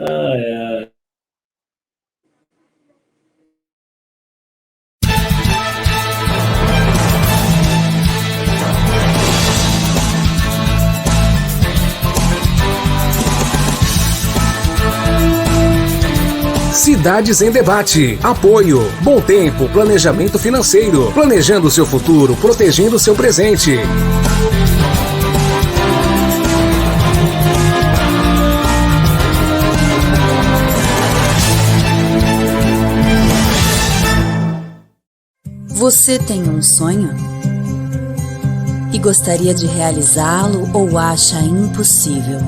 Ai, ai. Cidades em Debate. Apoio. Bom Tempo, planejamento financeiro. Planejando seu futuro, protegendo seu presente. Você tem um sonho? E gostaria de realizá-lo ou acha impossível?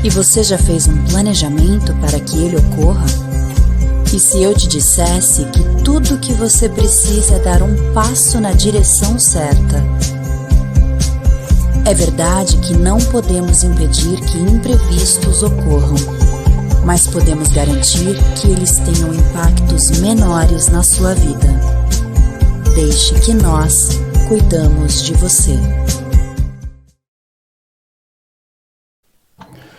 E você já fez um planejamento para que ele ocorra? E se eu te dissesse que tudo o que você precisa é dar um passo na direção certa? É verdade que não podemos impedir que imprevistos ocorram, mas podemos garantir que eles tenham impactos menores na sua vida. Deixe que nós cuidamos de você.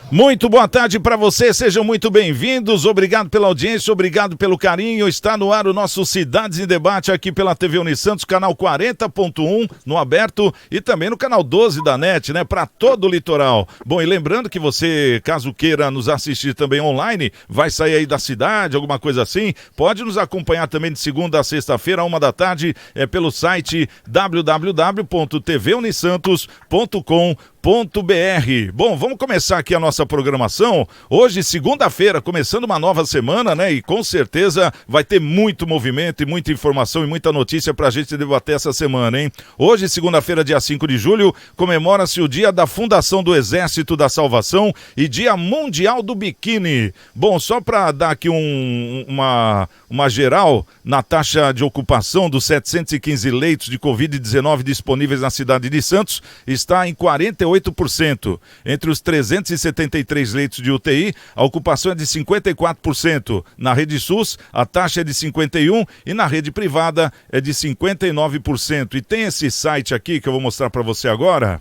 Muito boa tarde para você, sejam muito bem-vindos, obrigado pela audiência, obrigado pelo carinho, está no ar o nosso Cidades em Debate aqui pela TV Unisantos, canal 40.1 no aberto e também no canal 12 da NET, né, para todo o litoral. Bom, e lembrando que você, caso queira nos assistir também online, vai sair aí da cidade, alguma coisa assim, pode nos acompanhar também de segunda a sexta-feira, 1h da tarde, pelo site www.tvunisantos.com.br. Bom, vamos começar aqui a nossa programação. Hoje, segunda-feira, começando uma nova semana, né? E com certeza vai ter muito movimento e muita informação e muita notícia pra gente debater essa semana, hein? Hoje, segunda-feira, dia 5 de julho, comemora-se o dia da fundação do Exército da Salvação e Dia Mundial do Biquíni. Bom, só para dar aqui uma geral na taxa de ocupação dos 715 leitos de Covid-19 disponíveis na cidade de Santos, está em 48%. Entre os 373 leitos de UTI, a ocupação é de 54%. Na rede SUS, a taxa é de 51% e na rede privada é de 59%. E tem esse site aqui que eu vou mostrar para você agora.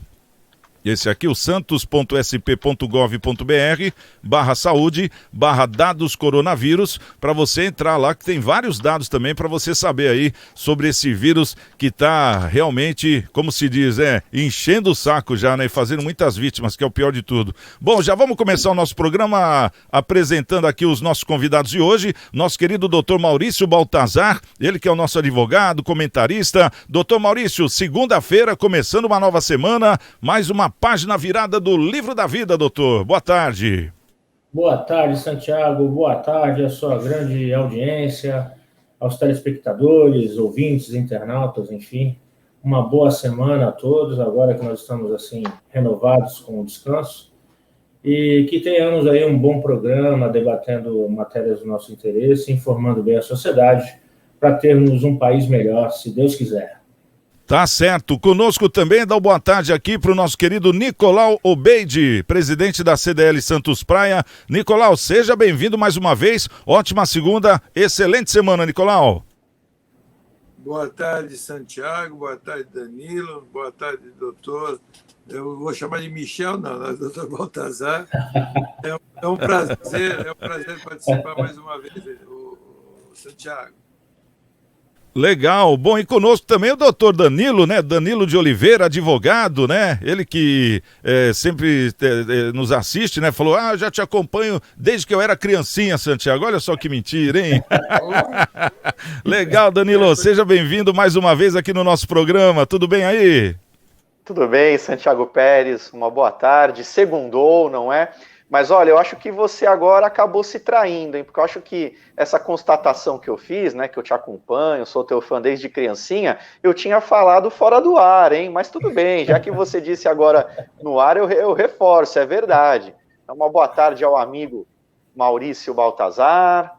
Esse aqui, o santos.sp.gov.br/saúde/dados coronavírus, para você entrar lá, que tem vários dados também para você saber aí sobre esse vírus que está realmente, como se diz, enchendo o saco já, né, e fazendo muitas vítimas, que é o pior de tudo. Bom, já vamos começar o nosso programa apresentando aqui os nossos convidados de hoje, nosso querido Dr. Maurício Baltazar, ele que é o nosso advogado, comentarista. Dr. Maurício, segunda-feira, começando uma nova semana, mais uma página virada do Livro da Vida, doutor. Boa tarde. Boa tarde, Santiago. Boa tarde à sua grande audiência, aos telespectadores, ouvintes, internautas, enfim. Uma boa semana a todos, agora que nós estamos assim renovados com o descanso. E que tenhamos aí um bom programa, debatendo matérias do nosso interesse, informando bem a sociedade, para termos um país melhor, se Deus quiser. Tá certo. Conosco também dá uma boa tarde aqui para o nosso querido Nicolau Obeide, presidente da CDL Santos Praia. Nicolau, seja bem-vindo mais uma vez. Ótima segunda, excelente semana, Nicolau. Boa tarde, Santiago. Boa tarde, Danilo. Boa tarde, doutor. Eu vou chamar de Michel, não, doutor Baltazar. É um prazer participar mais uma vez, o Santiago. Legal, bom, e conosco também o doutor Danilo, né, Danilo de Oliveira, advogado, né, ele que sempre nos assiste, né, falou, já te acompanho desde que eu era criancinha, Santiago, olha só que mentira, hein? Legal, Danilo, seja bem-vindo mais uma vez aqui no nosso programa, tudo bem aí? Tudo bem, Santiago Pérez, uma boa tarde, segundou, não é? Mas olha, eu acho que você agora acabou se traindo, hein? Porque eu acho que essa constatação que eu fiz, né, que eu te acompanho, sou teu fã desde criancinha, eu tinha falado fora do ar, hein? Mas tudo bem, já que você disse agora no ar, eu reforço, é verdade. Então, uma boa tarde ao amigo Maurício Baltazar,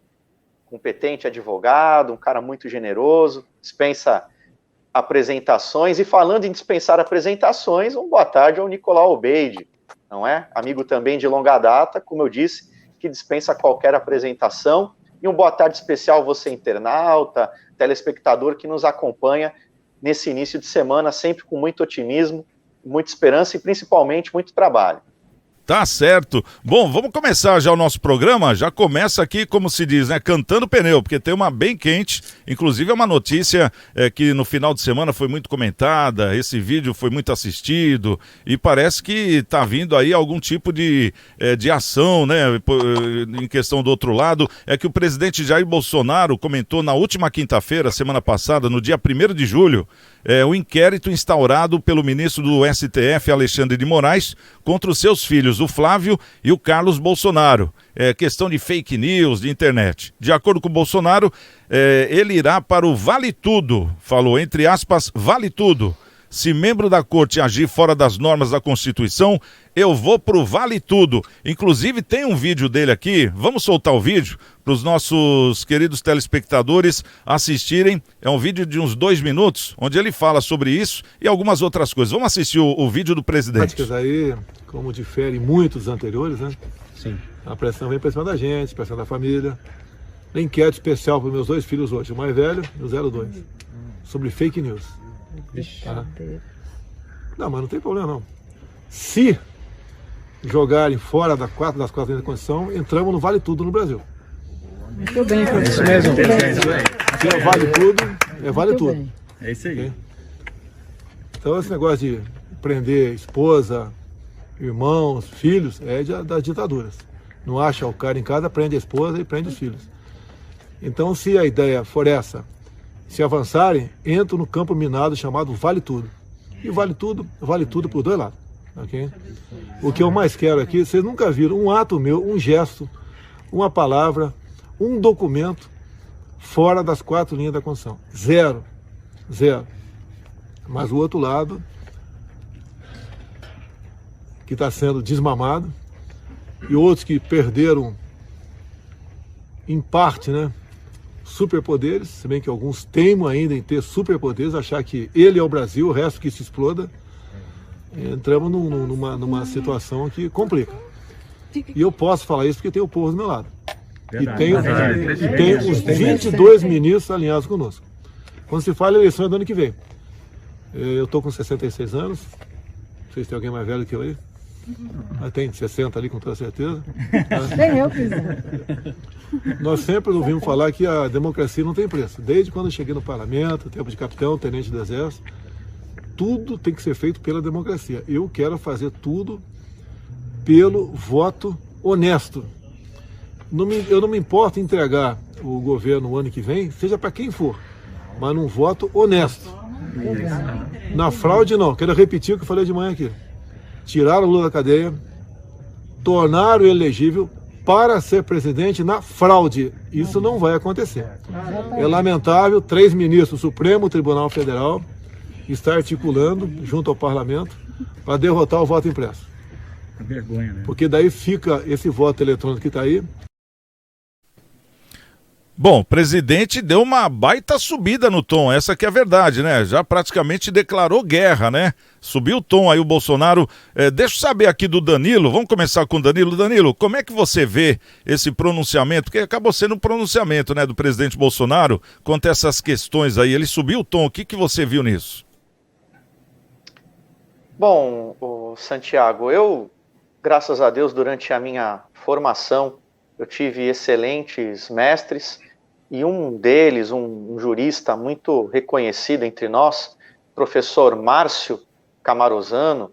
competente advogado, um cara muito generoso, dispensa apresentações. E falando em dispensar apresentações, uma boa tarde ao Nicolau Obeide, não é? Amigo também de longa data, como eu disse, que dispensa qualquer apresentação. E uma boa tarde especial você, internauta, telespectador que nos acompanha nesse início de semana, sempre com muito otimismo, muita esperança e principalmente muito trabalho. Tá certo. Bom, vamos começar já o nosso programa. Já começa aqui, como se diz, né? Cantando pneu, porque tem uma bem quente. Inclusive é uma notícia que no final de semana foi muito comentada. Esse vídeo foi muito assistido e parece que tá vindo aí algum tipo de ação, né? Em questão do outro lado, é que o presidente Jair Bolsonaro comentou na última quinta-feira, semana passada, no dia 1º de julho, o inquérito instaurado pelo ministro do STF, Alexandre de Moraes, contra os seus filhos, o Flávio e o Carlos Bolsonaro. Questão de fake news, de internet. De acordo com o Bolsonaro, ele irá para o Vale Tudo, falou, entre aspas, Vale Tudo. Se membro da corte agir fora das normas da Constituição, eu vou pro Vale Tudo. Inclusive tem um vídeo dele aqui, vamos soltar o vídeo para os nossos queridos telespectadores assistirem. É um vídeo de uns 2 minutos, onde ele fala sobre isso e algumas outras coisas. Vamos assistir o vídeo do presidente. Práticas aí, como diferem muitos anteriores, né? Sim. A pressão vem pressão da gente, pressão da família. Inquérito especial para os meus 2 filhos hoje, o mais velho e o 02, sobre fake news. Não, mas não tem problema não. Se jogarem fora das 4 linhas da Constituição, entramos no Vale Tudo no Brasil. Muito bem, Isso mesmo. Se é Vale Tudo, é Vale Muito Tudo. bem. É isso aí. Então esse negócio de prender esposa, irmãos, filhos, das ditaduras. Não acha o cara em casa, prende a esposa e prende os filhos. Então se a ideia for essa, se avançarem, entram no campo minado chamado Vale Tudo. E vale tudo por 2 lados. Okay? O que eu mais quero aqui, vocês nunca viram um ato meu, um gesto, uma palavra, um documento fora das 4 linhas da Constituição. Zero. Mas o outro lado, que está sendo desmamado, e outros que perderam, em parte, né, superpoderes, se bem que alguns teimam ainda em ter superpoderes, achar que ele é o Brasil, o resto que se exploda. Entramos numa situação que complica. E eu posso falar isso porque tem o povo do meu lado. Verdade, e tem os 22 ministros alinhados conosco. Quando se fala eleição é do ano que vem. Eu estou com 66 anos, não sei se tem alguém mais velho que eu aí. Mas tem 60 ali com toda certeza. Nem eu quiser. Nós sempre ouvimos falar que a democracia não tem preço. Desde quando eu cheguei no parlamento, tempo de capitão, tenente do exército, tudo tem que ser feito pela democracia. Eu quero fazer tudo pelo voto honesto. Eu não me importo em entregar o governo no ano que vem, seja para quem for, mas num voto honesto. Na fraude não. Quero repetir o que eu falei de manhã aqui. Tiraram o Lula da cadeia, tornaram ele elegível para ser presidente na fraude. Isso não vai acontecer. É lamentável 3 ministros do Supremo Tribunal Federal estar articulando junto ao parlamento para derrotar o voto impresso. Vergonha, né? Porque daí fica esse voto eletrônico que está aí. Bom, o presidente deu uma baita subida no tom, essa que é a verdade, né? Já praticamente declarou guerra, né? Subiu o tom aí o Bolsonaro. Deixa eu saber aqui do Danilo, vamos começar com o Danilo. Danilo, como é que você vê esse pronunciamento? Porque acabou sendo um pronunciamento, né, do presidente Bolsonaro quanto a essas questões aí. Ele subiu o tom, o que você viu nisso? Bom, Santiago, eu, graças a Deus, durante a minha formação, eu tive excelentes mestres, e um deles, um jurista muito reconhecido entre nós, professor Márcio Camarosano,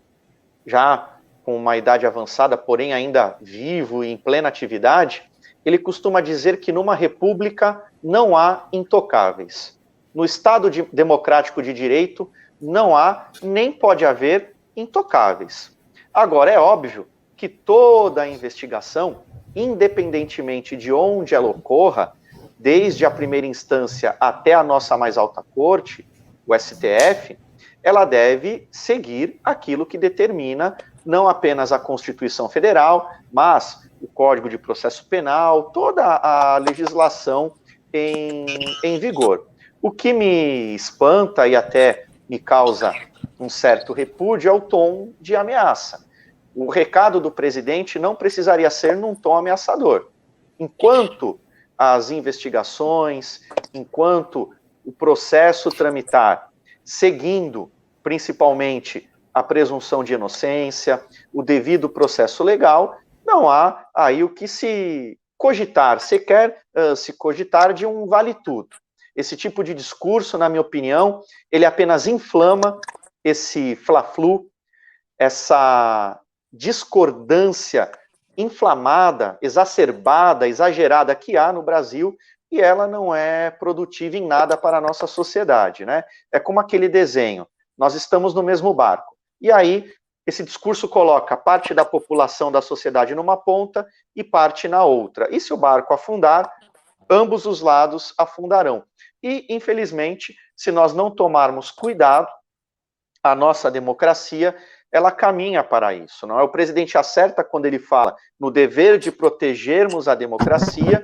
já com uma idade avançada, porém ainda vivo e em plena atividade, ele costuma dizer que numa república não há intocáveis. No Estado democrático de direito não há nem pode haver intocáveis. Agora, é óbvio que toda a investigação, independentemente de onde ela ocorra, desde a primeira instância até a nossa mais alta corte, o STF, ela deve seguir aquilo que determina não apenas a Constituição Federal, mas o Código de Processo Penal, toda a legislação em vigor. O que me espanta e até me causa um certo repúdio é o tom de ameaça. O recado do presidente não precisaria ser num tom ameaçador. Enquanto as investigações, enquanto o processo tramitar, seguindo principalmente a presunção de inocência, o devido processo legal, não há aí o que se cogitar, sequer se cogitar de um vale-tudo. Esse tipo de discurso, na minha opinião, ele apenas inflama esse fla-flu, essa discordância inflamada, exacerbada, exagerada que há no Brasil, e ela não é produtiva em nada para a nossa sociedade, né? É como aquele desenho, nós estamos no mesmo barco. E aí, esse discurso coloca parte da população da sociedade numa ponta e parte na outra. E se o barco afundar, ambos os lados afundarão. E, infelizmente, se nós não tomarmos cuidado, a nossa democracia, ela caminha para isso, não é? O presidente acerta quando ele fala no dever de protegermos a democracia,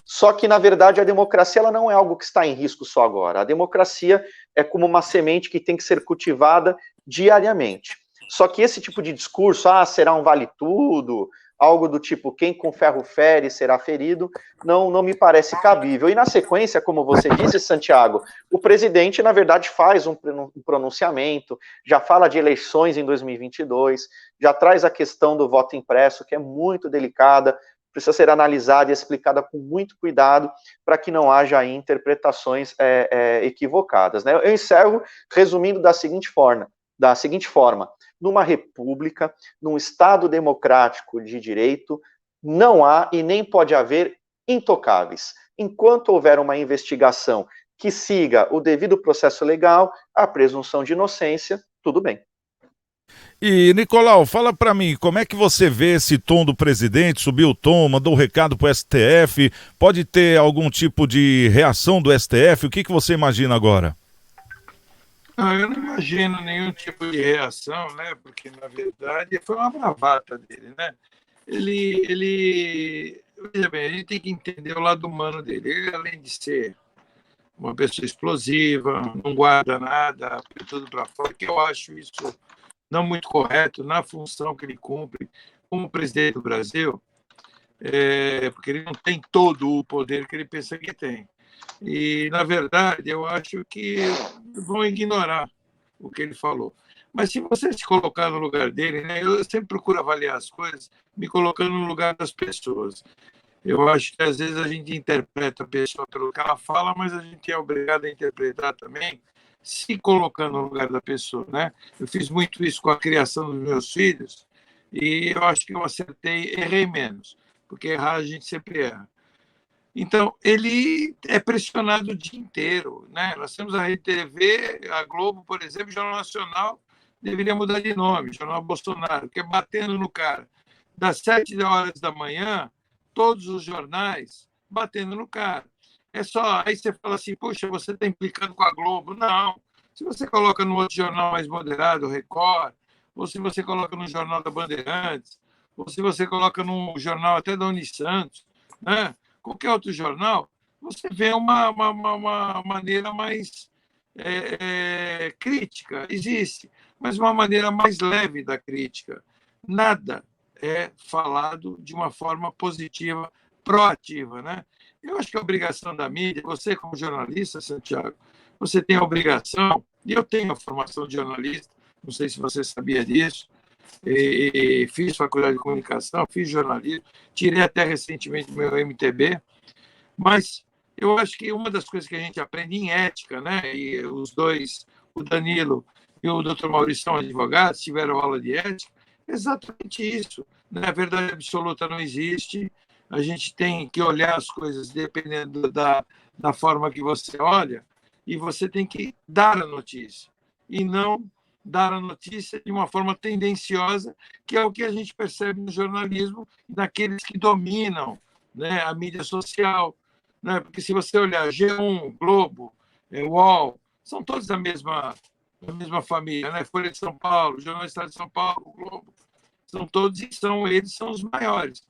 só que, na verdade, a democracia ela não é algo que está em risco só agora. A democracia é como uma semente que tem que ser cultivada diariamente. Só que esse tipo de discurso, será um vale-tudo, algo do tipo, quem com ferro fere será ferido, não me parece cabível. E na sequência, como você disse, Santiago, o presidente, na verdade, faz um pronunciamento, já fala de eleições em 2022, já traz a questão do voto impresso, que é muito delicada, precisa ser analisada e explicada com muito cuidado para que não haja aí interpretações equivocadas, né? Eu encerro resumindo da seguinte forma, numa república, num Estado democrático de direito, não há e nem pode haver intocáveis. Enquanto houver uma investigação que siga o devido processo legal, a presunção de inocência, tudo bem. E, Nicolau, fala para mim, como é que você vê esse tom do presidente? Subiu o tom, mandou um recado pro STF, pode ter algum tipo de reação do STF? O que você imagina agora? Eu não imagino nenhum tipo de reação, né? Porque, na verdade, foi uma bravata dele, né? Veja bem, a gente tem que entender o lado humano dele. Ele, além de ser uma pessoa explosiva, não guarda nada, tudo para fora, que eu acho isso não muito correto na função que ele cumpre como presidente do Brasil, porque ele não tem todo o poder que ele pensa que tem. E, na verdade, eu acho que vão ignorar o que ele falou. Mas se você se colocar no lugar dele, né, eu sempre procuro avaliar as coisas me colocando no lugar das pessoas. Eu acho que, às vezes, a gente interpreta a pessoa pelo que ela fala, mas a gente é obrigado a interpretar também se colocando no lugar da pessoa, né? Eu fiz muito isso com a criação dos meus filhos e eu acho que eu errei menos, porque errar a gente sempre erra. Então, ele é pressionado o dia inteiro, né? Nós temos a Rede TV, a Globo, por exemplo, o Jornal Nacional deveria mudar de nome, Jornal Bolsonaro, porque batendo no cara. Das 7 horas da manhã, todos os jornais batendo no cara. É só, aí você fala assim, puxa, você está implicando com a Globo. Não. Se você coloca no outro jornal mais moderado, o Record, ou se você coloca no jornal da Bandeirantes, ou se você coloca no jornal até da Unisantos, né? Qualquer outro jornal, você vê uma maneira mais crítica, existe, mas uma maneira mais leve da crítica. Nada é falado de uma forma positiva, proativa, né? Eu acho que a obrigação da mídia, você como jornalista, Santiago, você tem a obrigação, e eu tenho a formação de jornalista, não sei se você sabia disso, fiz faculdade de comunicação, fiz jornalismo, tirei até recentemente meu MTB, mas eu acho que uma das coisas que a gente aprende em ética, né? E os dois, o Danilo e o Dr. Maurício, são advogados, tiveram aula de ética, é exatamente isso, né? A verdade absoluta não existe, a gente tem que olhar as coisas dependendo da forma que você olha, e você tem que dar a notícia, e não dar a notícia de uma forma tendenciosa, que é o que a gente percebe no jornalismo, naqueles que dominam, né, a mídia social, né? Porque se você olhar G1, Globo, UOL, são todos da mesma família, né? Folha de São Paulo, Jornal do Estado de São Paulo, Globo, são todos e eles são os maiores.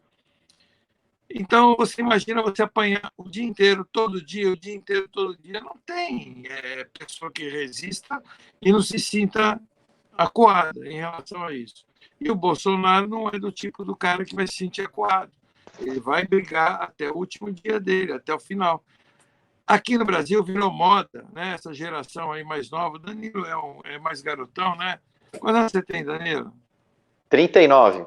Então, você imagina você apanhar o dia inteiro, todo dia, o dia inteiro, todo dia. Não tem pessoa que resista e não se sinta acuada em relação a isso. E o Bolsonaro não é do tipo do cara que vai se sentir acuado. Ele vai brigar até o último dia dele, até o final. Aqui no Brasil virou moda, né? Essa geração aí mais nova, o Danilo é mais garotão, né? Quantos anos você tem, Danilo? 39.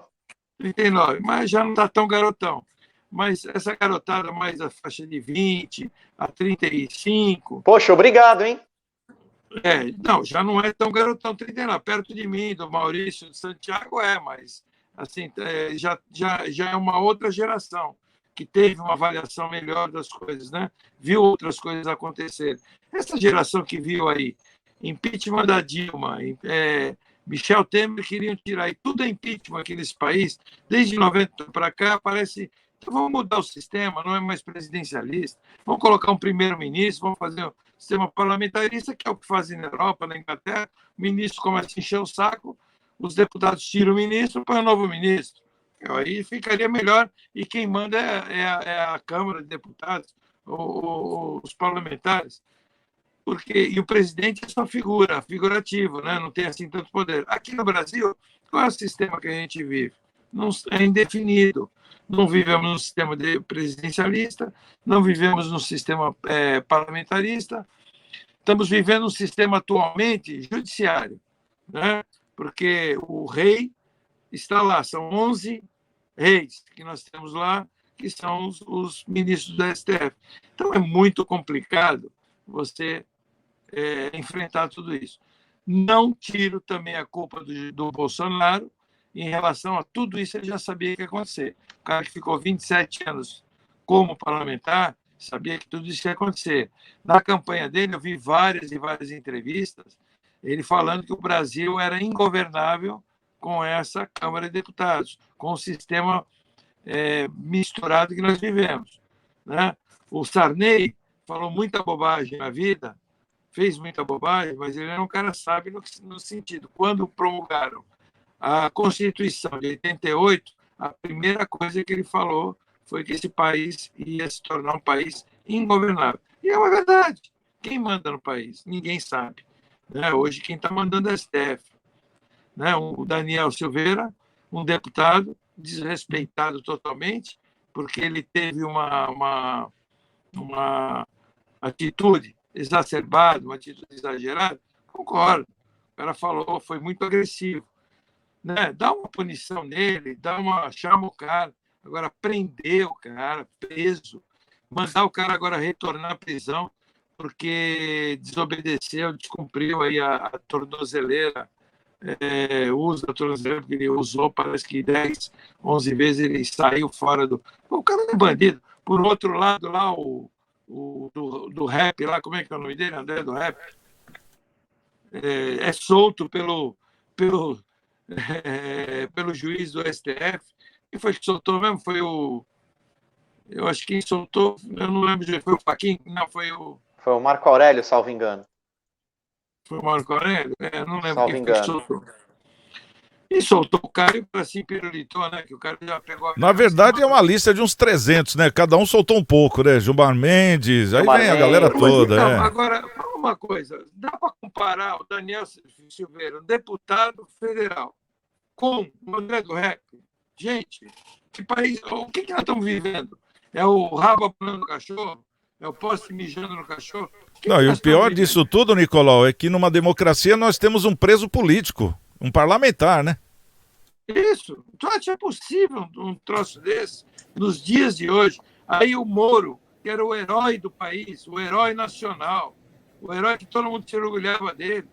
39, mas já não está tão garotão. Mas essa garotada mais a faixa de 20 a 35... Poxa, obrigado, hein? Não, já não é tão garotão, 39, perto de mim, do Maurício, de Santiago, mas assim, já é uma outra geração que teve uma avaliação melhor das coisas, né? Viu outras coisas acontecerem. Essa geração que viu aí impeachment da Dilma, Michel Temer queriam tirar, e tudo é impeachment aqui nesse país, desde 90 para cá, parece... Então, vamos mudar o sistema, não é mais presidencialista, vamos colocar um primeiro-ministro, vamos fazer um sistema parlamentarista, que é o que fazem na Europa, na Inglaterra, o ministro começa a encher o saco, os deputados tiram o ministro, põe um novo ministro. Aí ficaria melhor, e quem manda é a Câmara de Deputados, os parlamentares. E o presidente é só figurativo, né? Não tem assim tanto poder. Aqui no Brasil, qual é o sistema que a gente vive? Não, é indefinido. Não vivemos no sistema presidencialista, não vivemos no sistema parlamentarista, estamos vivendo um sistema atualmente judiciário, né? Porque o rei está lá, são 11 reis que nós temos lá, que são os ministros do STF. Então, é muito complicado você enfrentar tudo isso. Não tiro também a culpa do Bolsonaro em relação a tudo isso, ele já sabia que ia acontecer. O cara que ficou 27 anos como parlamentar sabia que tudo isso ia acontecer. Na campanha dele, eu vi várias e várias entrevistas, ele falando que o Brasil era ingovernável com essa Câmara de Deputados, com o sistema misturado que nós vivemos, né? O Sarney falou muita bobagem na vida, fez muita bobagem, mas ele era um cara sábio no sentido. Quando promulgaram a Constituição de 88, a primeira coisa que ele falou foi que esse país ia se tornar um país ingovernável. E é uma verdade. Quem manda no país? Ninguém sabe, né? Hoje, quem está mandando é o STF. Né? O Daniel Silveira, um deputado desrespeitado totalmente, porque ele teve uma atitude exacerbada, uma atitude exagerada. Concordo. O cara falou, foi muito agressivo. Né? Dá uma punição nele, chama o cara, agora prender o cara, preso, mandar o cara agora retornar à prisão porque desobedeceu, descumpriu aí a tornozeleira, usa a tornozeleira porque ele usou, parece que 10, 11 vezes ele saiu fora do... O cara é bandido. Por outro lado, lá do rap, lá, como é que é o nome dele? André do rap. É solto pelo juiz do STF. Quem foi que soltou mesmo? Eu acho que quem soltou, eu não lembro, foi o Fachin? Não, foi o... Foi o Marco Aurélio, salvo engano. Foi o Marco Aurélio? Não lembro salvo quem engano. soltou. E soltou o cara e assim pirulitou, né? Que o cara já pegou... Na verdade, é uma lista de uns 300, né? Cada um soltou um pouco, né? Gilmar Mendes, aí vem a galera toda. Então, agora, fala uma coisa. Dá para comparar o Daniel Silveira, um deputado federal, com o André do Rep? Gente, que país... O que nós estamos vivendo? É o rabo apanhando no cachorro? É o poste mijando no cachorro? Não, e o pior disso tudo, Nicolau, é que numa democracia nós temos um preso político, um parlamentar, né? Isso. Tu acha possível um troço desse nos dias de hoje? Aí o Moro, que era o herói do país, o herói nacional, o herói que todo mundo se orgulhava dele,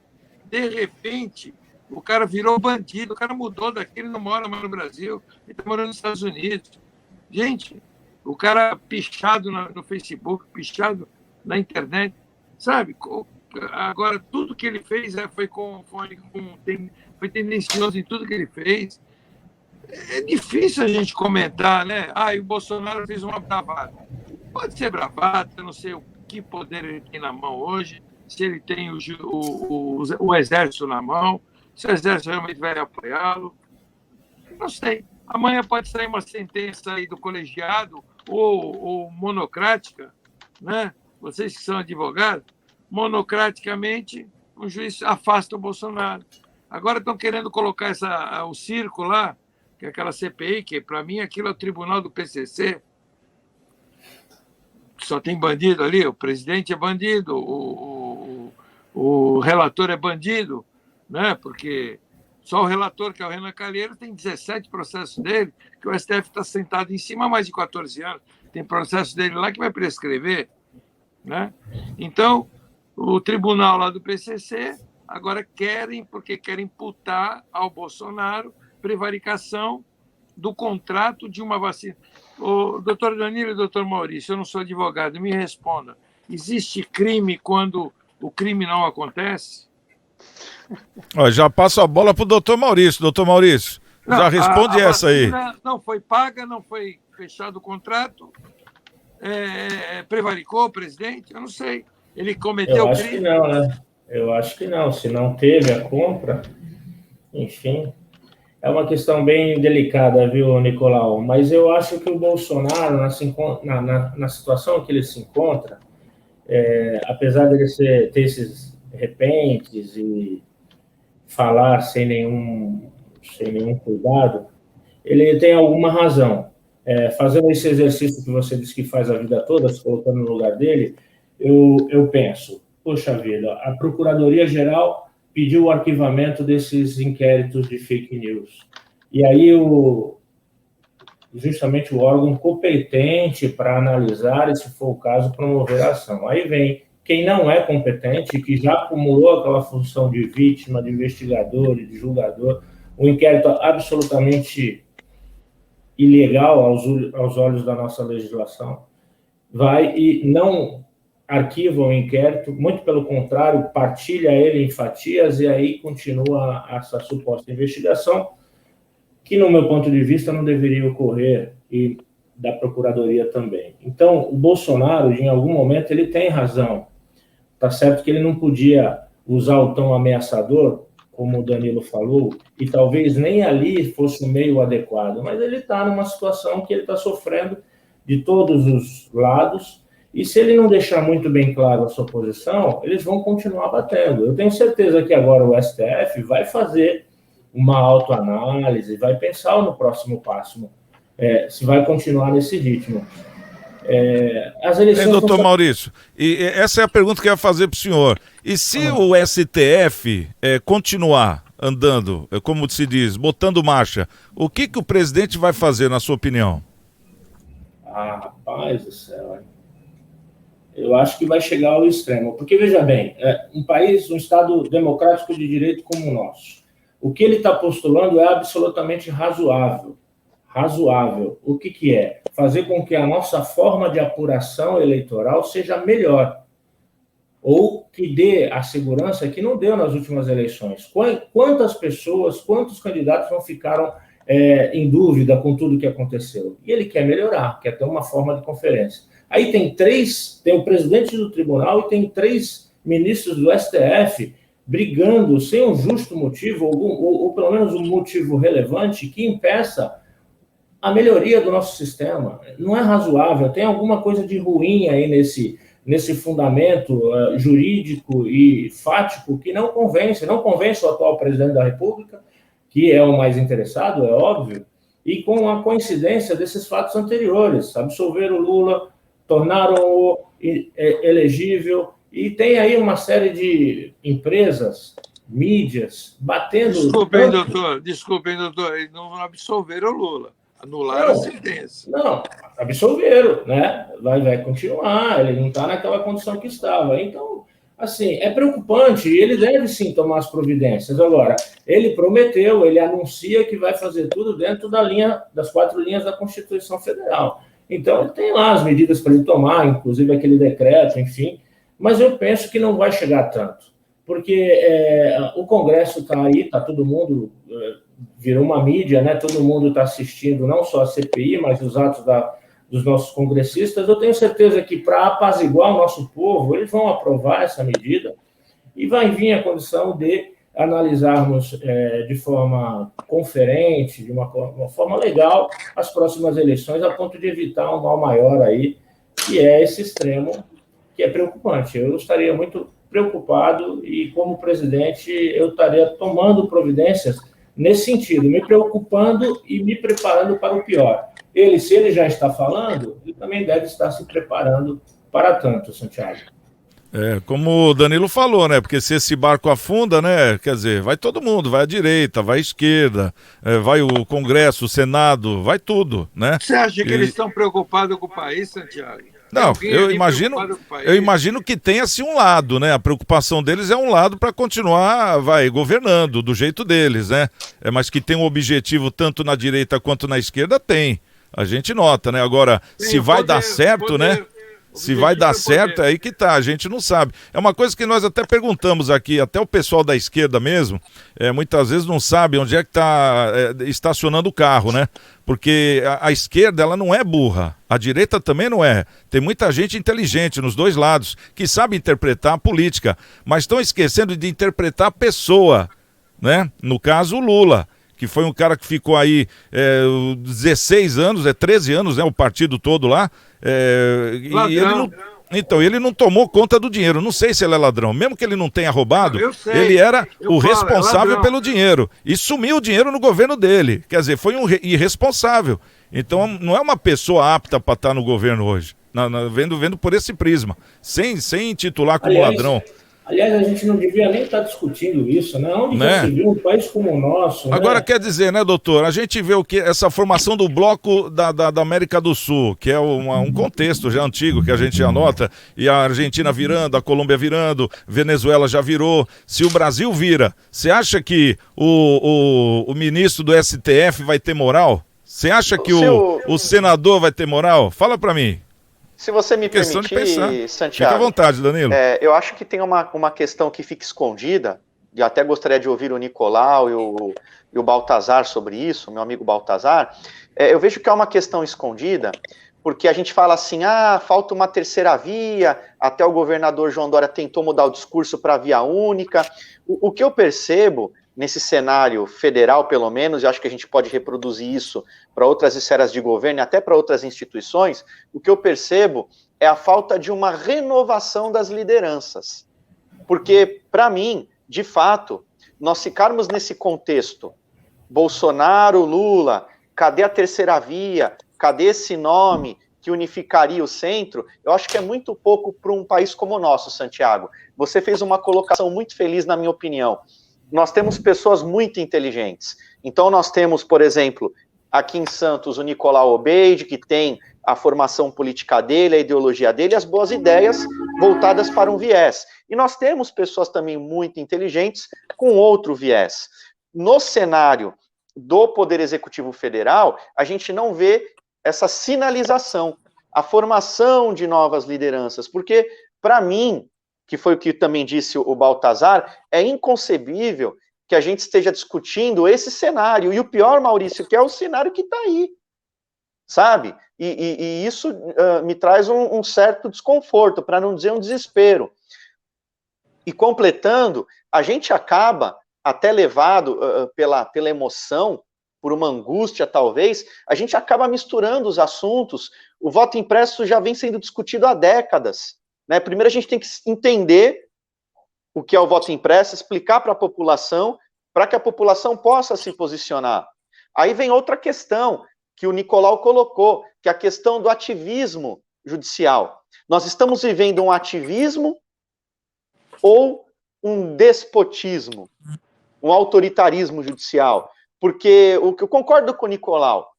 de repente, o cara virou bandido, o cara mudou daqui, ele não mora mais no Brasil, ele está morando nos Estados Unidos. Gente, o cara pichado no Facebook, pichado na internet, sabe? Agora, tudo que ele fez foi tendencioso em tudo que ele fez. É difícil a gente comentar, né? E o Bolsonaro fez uma bravata. Pode ser bravata, eu não sei o que poder ele tem na mão hoje, se ele tem o exército na mão, se o exército realmente vai apoiá-lo. Não sei. Amanhã pode sair uma sentença aí do colegiado ou monocrática, né? Vocês que são advogados, monocraticamente o juiz afasta o Bolsonaro. Agora estão querendo colocar o circo lá, que é aquela CPI, que para mim aquilo é o tribunal do PCC, que só tem bandido ali, o presidente é bandido, o relator é bandido, né? Porque Só o relator, que é o Renan Calheiros, tem 17 processos dele, que o STF está sentado em cima há mais de 14 anos. Tem processo dele lá que vai prescrever, né? Então, o tribunal lá do PCC agora porque querem imputar ao Bolsonaro prevaricação do contrato de uma vacina. O doutor Danilo e o doutor Maurício, eu não sou advogado, me responda. Existe crime quando o crime não acontece? Ó, já passo a bola para o doutor Maurício. Doutor Maurício, Não, já responde essa aí. Não foi paga, não foi fechado o contrato, prevaricou o presidente? Eu não sei. Ele cometeu Eu acho crime? que não, né? Eu acho que não. Se não teve a compra, enfim, é uma questão bem delicada, viu, Nicolau? Mas eu acho que o Bolsonaro, na situação que ele se encontra, apesar de ele ter esses repentes e falar sem nenhum cuidado, ele tem alguma razão. Fazendo esse exercício que você disse que faz a vida toda, se colocando no lugar dele, eu penso, poxa vida, a Procuradoria-Geral pediu o arquivamento desses inquéritos de fake news. E aí, justamente o órgão competente para analisar, e se for o caso, promover a ação. Aí vem quem não é competente, que já acumulou aquela função de vítima, de investigador e de julgador, um inquérito absolutamente ilegal aos olhos da nossa legislação, vai e não arquiva o inquérito, muito pelo contrário, partilha ele em fatias e aí continua essa suposta investigação, que, no meu ponto de vista, não deveria ocorrer, e da Procuradoria também. Então, o Bolsonaro, em algum momento, ele tem razão. Está certo que ele não podia usar o tom ameaçador, como o Danilo falou, e talvez nem ali fosse o meio adequado, mas ele está numa situação que ele está sofrendo de todos os lados, e se ele não deixar muito bem claro a sua posição, eles vão continuar batendo. Eu tenho certeza que agora o STF vai fazer uma autoanálise, vai pensar no próximo passo, se vai continuar nesse ritmo. As eleições... doutor Maurício, e essa é a pergunta que eu ia fazer para o senhor. E se o STF continuar andando, como se diz, botando marcha, o que o presidente vai fazer, na sua opinião? Rapaz do céu, eu acho que vai chegar ao extremo. Porque, veja bem, um Estado democrático de direito como o nosso, o que ele está postulando é absolutamente razoável. Razoável. O que é? Fazer com que a nossa forma de apuração eleitoral seja melhor. Ou que dê a segurança que não deu nas últimas eleições. Quantas pessoas, quantos candidatos não ficaram em dúvida com tudo que aconteceu? E ele quer melhorar, quer ter uma forma de conferência. Aí tem o presidente do tribunal e tem 3 ministros do STF brigando sem um justo motivo, ou pelo menos um motivo relevante, que impeça a melhoria do nosso sistema. Não é razoável, tem alguma coisa de ruim aí nesse fundamento jurídico e fático que não convence o atual presidente da República, que é o mais interessado, é óbvio, e com a coincidência desses fatos anteriores, absolveram o Lula, tornaram-o elegível, e tem aí uma série de empresas, mídias, batendo... Desculpem, doutor, eles não absolveram o Lula. Anularam a sentença. Não, absolveram, né? Vai continuar, ele não está naquela condição que estava. Então, assim, é preocupante e ele deve sim tomar as providências. Agora, ele prometeu, ele anuncia que vai fazer tudo dentro das 4 linhas da Constituição Federal. Então, ele tem lá as medidas para ele tomar, inclusive aquele decreto, enfim, mas eu penso que não vai chegar tanto, porque o Congresso está aí, está todo mundo... virou uma mídia, né? Todo mundo está assistindo, não só a CPI, mas os atos dos nossos congressistas. Eu tenho certeza que, para apaziguar o nosso povo, eles vão aprovar essa medida e vai vir a condição de analisarmos de forma conferente, de uma forma legal, as próximas eleições, a ponto de evitar um mal maior aí, que é esse extremo, que é preocupante. Eu estaria muito preocupado e, como presidente, eu estaria tomando providências nesse sentido, me preocupando e me preparando para o pior. Se ele já está falando, ele também deve estar se preparando para tanto, Santiago. Como o Danilo falou, né? Porque se esse barco afunda, né? Quer dizer, vai todo mundo, vai à direita, vai à esquerda, vai o Congresso, o Senado, vai tudo, né? Você acha que eles estão preocupados com o país, Santiago? Não, eu imagino que tenha assim um lado, né? A preocupação deles é um lado para continuar, governando do jeito deles, né? Mas que tem um objetivo tanto na direita quanto na esquerda, tem. A gente nota, né? Agora, se vai dar certo, né? Se vai dar certo, é aí que tá, a gente não sabe. É uma coisa que nós até perguntamos aqui, até o pessoal da esquerda mesmo, muitas vezes não sabe onde é que está estacionando o carro, né? Porque a esquerda, ela não é burra, a direita também não é. Tem muita gente inteligente nos dois lados, que sabe interpretar a política, mas estão esquecendo de interpretar a pessoa, né? No caso, o Lula, que foi um cara que ficou aí 16 anos, 13 anos, né? O partido todo lá. E ele não tomou conta do dinheiro. Não sei se ele é ladrão. Mesmo que ele não tenha roubado, ele era o responsável pelo dinheiro. E sumiu o dinheiro no governo dele. Quer dizer, foi um irresponsável. Então não é uma pessoa apta para estar no governo hoje. Vendo por esse prisma. Sem titular como ladrão. Aliás, a gente não devia nem estar discutindo isso, né? Onde se viu um país como o nosso? Agora, quer dizer, né, doutor? A gente vê essa formação do bloco da América do Sul, que é um contexto já antigo, que a gente já nota, e a Argentina virando, a Colômbia virando, Venezuela já virou. Se o Brasil vira, você acha que o ministro do STF vai ter moral? Você acha que o senador vai ter moral? Fala pra mim. Se você me permitir, Santiago, fica à vontade, Danilo. Eu acho que tem uma questão que fica escondida, e até gostaria de ouvir o Nicolau e o Baltazar sobre isso, meu amigo Baltazar. Eu vejo que é uma questão escondida, porque a gente fala assim, falta uma terceira via, até o governador João Dória tentou mudar o discurso para via única. O que eu percebo nesse cenário federal, pelo menos, e acho que a gente pode reproduzir isso para outras esferas de governo e até para outras instituições, o que eu percebo é a falta de uma renovação das lideranças. Porque, para mim, de fato, nós ficarmos nesse contexto, Bolsonaro, Lula, cadê a terceira via, cadê esse nome que unificaria o centro, eu acho que é muito pouco para um país como o nosso, Santiago. Você fez uma colocação muito feliz, na minha opinião. Nós temos pessoas muito inteligentes. Então nós temos, por exemplo, aqui em Santos, o Nicolau Obeide, que tem a formação política dele, a ideologia dele, as boas ideias voltadas para um viés. E nós temos pessoas também muito inteligentes com outro viés. No cenário do Poder Executivo Federal, a gente não vê essa sinalização, a formação de novas lideranças, porque, para mim, que foi o que também disse o Baltazar, é inconcebível que a gente esteja discutindo esse cenário. E o pior, Maurício, que é o cenário que está aí, sabe? E isso me traz um certo desconforto, para não dizer um desespero. E completando, a gente acaba, até levado pela emoção, por uma angústia talvez, a gente acaba misturando os assuntos. O voto impresso já vem sendo discutido há décadas. Né? Primeiro a gente tem que entender o que é o voto impresso, explicar para a população, para que a população possa se posicionar. Aí vem outra questão que o Nicolau colocou, que é a questão do ativismo judicial. Nós estamos vivendo um ativismo ou um despotismo, um autoritarismo judicial? Porque o que eu concordo com o Nicolau,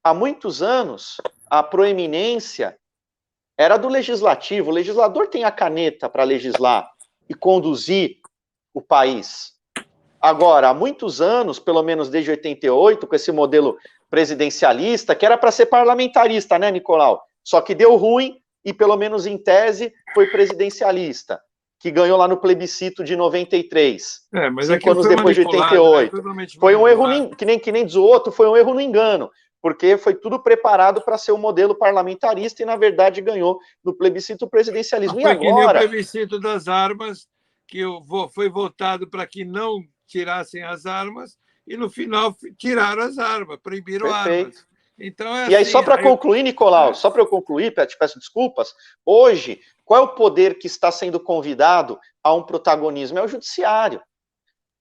há muitos anos a proeminência era do legislativo. O legislador tem a caneta para legislar e conduzir o país. Agora, há muitos anos, pelo menos desde 88, com esse modelo presidencialista, que era para ser parlamentarista, né, Nicolau? Só que deu ruim e, pelo menos em tese, foi presidencialista, que ganhou lá no plebiscito de 93. Mas 5 anos depois de 88. Foi um erro, que nem diz o outro, foi um erro no engano, porque foi tudo preparado para ser um modelo parlamentarista e, na verdade, ganhou no plebiscito presidencialismo. Foi que nem o plebiscito das armas, que foi votado para que não tirassem as armas, e no final tiraram as armas, proibiram armas. Então, e aí, só para concluir, Nicolau, só para eu concluir, te peço desculpas, hoje, qual é o poder que está sendo convidado a um protagonismo? É o judiciário.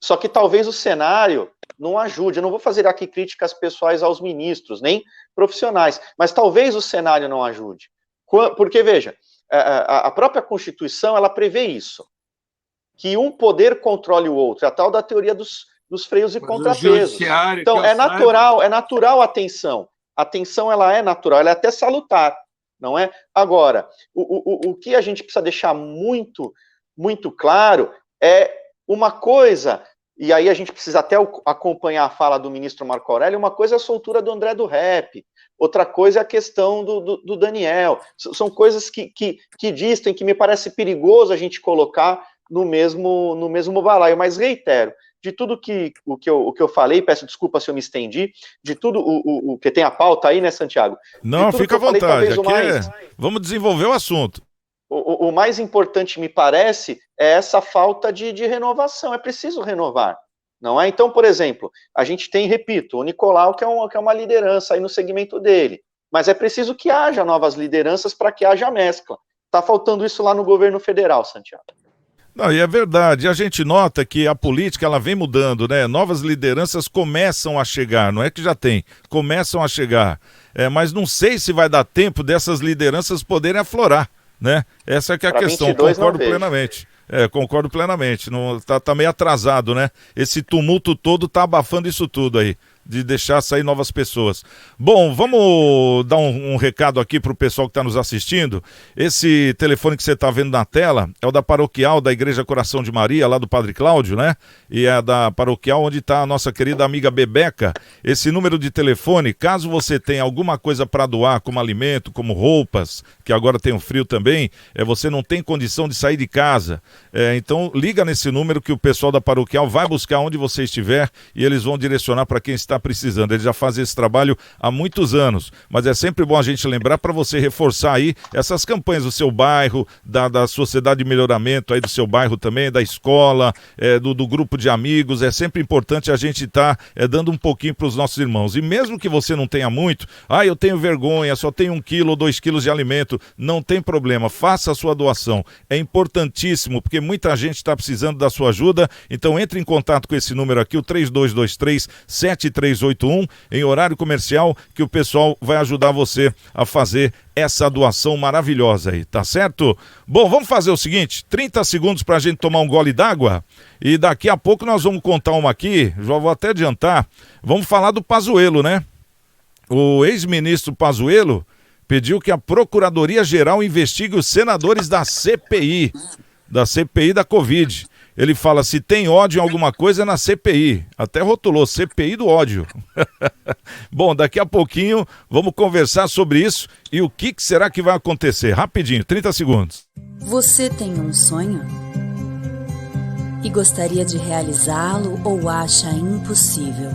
Só que talvez o cenário não ajude. Eu não vou fazer aqui críticas pessoais aos ministros, nem profissionais, mas talvez o cenário não ajude. Porque, veja, a própria Constituição, ela prevê isso, que um poder controle o outro, é a tal da teoria dos freios e contrapesos. Então, é natural a tensão. A tensão, ela é natural, ela é até salutar, não é? Agora, o que a gente precisa deixar muito, muito claro é uma coisa, e aí a gente precisa até acompanhar a fala do ministro Marco Aurélio, uma coisa é a soltura do André do Rap, outra coisa é a questão do Daniel. São coisas que distem, que me parece perigoso a gente colocar no mesmo balaio, mas reitero, de tudo o que eu falei, peço desculpa se eu me estendi, de tudo o que tem a pauta aí, né, Santiago? Não, fica à vontade, vamos desenvolver o assunto. O mais importante, me parece, é essa falta de renovação, é preciso renovar, não é? Então, por exemplo, a gente tem, repito, o Nicolau, que é uma liderança aí no segmento dele, mas é preciso que haja novas lideranças para que haja mescla. Está faltando isso lá no governo federal, Santiago. Não, e é verdade, a gente nota que a política ela vem mudando, né? Novas lideranças começam a chegar, não é que já tem, começam a chegar. Mas não sei se vai dar tempo dessas lideranças poderem aflorar, né? Essa é que é a questão, concordo plenamente. Concordo plenamente, não, tá meio atrasado, né? Esse tumulto todo tá abafando isso tudo aí, de deixar sair novas pessoas. Bom, vamos dar um recado aqui pro pessoal que está nos assistindo. Esse telefone que você está vendo na tela é o da paroquial da Igreja Coração de Maria, lá do Padre Cláudio, né? E é da paroquial onde está a nossa querida amiga Bebeca. Esse número de telefone, caso você tenha alguma coisa para doar, como alimento, como roupas, que agora tem o frio também, você não tem condição de sair de casa, então liga nesse número que o pessoal da paroquial vai buscar onde você estiver e eles vão direcionar para quem está precisando. Eles já fazem esse trabalho há muitos anos, mas é sempre bom a gente lembrar para você reforçar aí essas campanhas do seu bairro, da sociedade de melhoramento aí do seu bairro também, da escola, do grupo de amigos. É sempre importante a gente estar dando um pouquinho para os nossos irmãos, e mesmo que você não tenha muito, eu tenho vergonha, só tenho 1 quilo ou 2 quilos de alimento, não tem problema, faça a sua doação, é importantíssimo, porque muita gente está precisando da sua ajuda. Então entre em contato com esse número aqui, o 3223-7381, em horário comercial, que o pessoal vai ajudar você a fazer essa doação maravilhosa aí, tá certo? Bom, vamos fazer o seguinte, 30 segundos para a gente tomar um gole d'água, e daqui a pouco nós vamos contar uma aqui, já vou até adiantar, vamos falar do Pazuello, né? O ex-ministro Pazuello pediu que a Procuradoria-Geral investigue os senadores da CPI da Covid. Ele fala, se tem ódio em alguma coisa é na CPI. Até rotulou, CPI do ódio. Bom, daqui a pouquinho vamos conversar sobre isso e o que será que vai acontecer. Rapidinho, 30 segundos. Você tem um sonho? E gostaria de realizá-lo ou acha impossível?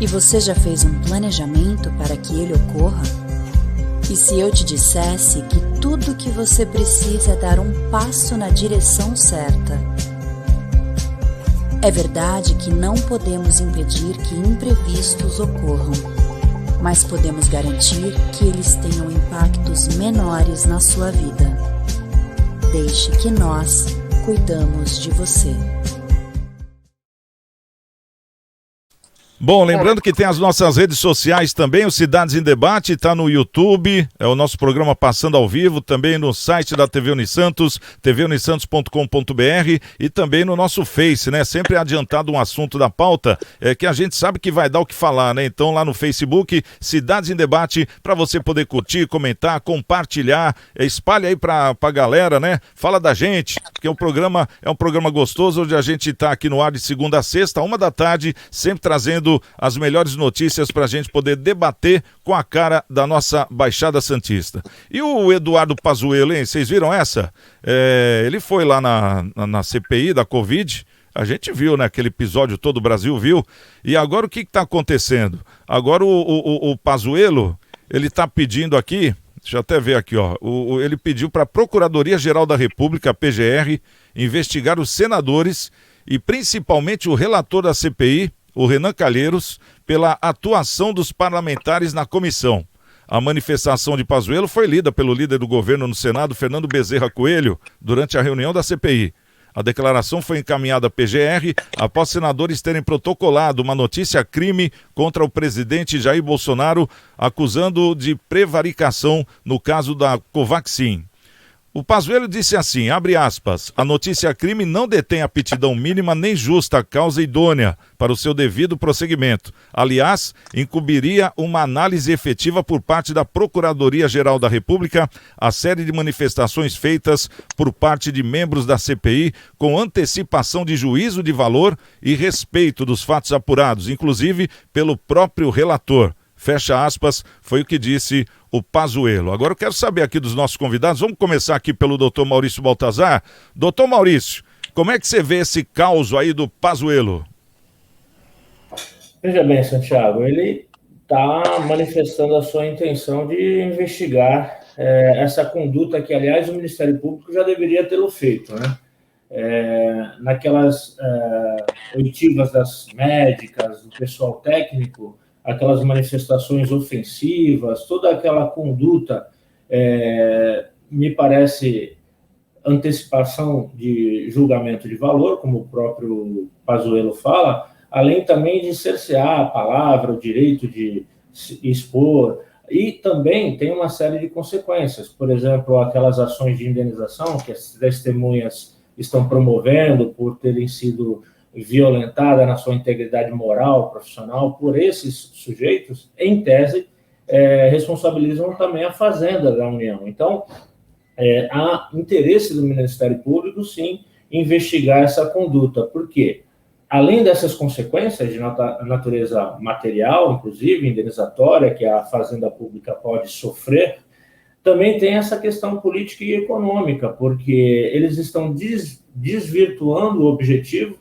E você já fez um planejamento para que ele ocorra? E se eu te dissesse que tudo o que você precisa é dar um passo na direção certa? É verdade que não podemos impedir que imprevistos ocorram, mas podemos garantir que eles tenham impactos menores na sua vida. Deixe que nós cuidamos de você. Bom, lembrando que tem as nossas redes sociais também, o Cidades em Debate, está no YouTube, é o nosso programa passando ao vivo, também no site da TV Unisantos, tvunisantos.com.br, e também no nosso Face, né? Sempre adiantado um assunto da pauta, que a gente sabe que vai dar o que falar, né? Então lá no Facebook, Cidades em Debate, para você poder curtir, comentar, compartilhar, espalha aí pra galera, né? Fala da gente, porque o programa é um programa gostoso, onde a gente está aqui no ar de segunda a sexta, 13h, sempre trazendo as melhores notícias para a gente poder debater com a cara da nossa Baixada Santista. E o Eduardo Pazuello, hein? Vocês viram essa? Ele foi lá na CPI da Covid, a gente viu, né? Aquele episódio, todo o Brasil viu. E agora o que está acontecendo? Agora o Pazuello, ele está pedindo aqui, deixa eu até ver aqui, ó. Ele pediu para a Procuradoria-Geral da República, a PGR, investigar os senadores e principalmente o relator da CPI, o Renan Calheiros, pela atuação dos parlamentares na comissão. A manifestação de Pazuello foi lida pelo líder do governo no Senado, Fernando Bezerra Coelho, durante a reunião da CPI. A declaração foi encaminhada à PGR após senadores terem protocolado uma notícia-crime contra o presidente Jair Bolsonaro, acusando-o de prevaricação no caso da Covaxin. O Pazuello disse assim, abre aspas, a notícia crime não detém aptidão mínima nem justa causa idônea para o seu devido prosseguimento. Aliás, incumbiria uma análise efetiva por parte da Procuradoria-Geral da República a série de manifestações feitas por parte de membros da CPI com antecipação de juízo de valor e respeito dos fatos apurados, inclusive pelo próprio relator. Fecha aspas, foi o que disse o Pazuello. Agora eu quero saber aqui dos nossos convidados, vamos começar aqui pelo doutor Maurício Baltazar. Doutor Maurício, como é que você vê esse caos aí do Pazuello? Veja bem, Santiago, ele está manifestando a sua intenção de investigar essa conduta que, aliás, o Ministério Público já deveria tê-lo feito, né? Naquelas oitivas das médicas, do pessoal técnico, aquelas manifestações ofensivas, toda aquela conduta, me parece antecipação de julgamento de valor, como o próprio Pazuello fala, além também de cercear a palavra, o direito de expor, e também tem uma série de consequências, por exemplo, aquelas ações de indenização que as testemunhas estão promovendo por terem sido violentada na sua integridade moral, profissional, por esses sujeitos, em tese, responsabilizam também a Fazenda da União. Então, há interesse do Ministério Público, sim, investigar essa conduta, porque, além dessas consequências de natureza material, inclusive indenizatória, que a Fazenda Pública pode sofrer, também tem essa questão política e econômica, porque eles estão desvirtuando o objetivo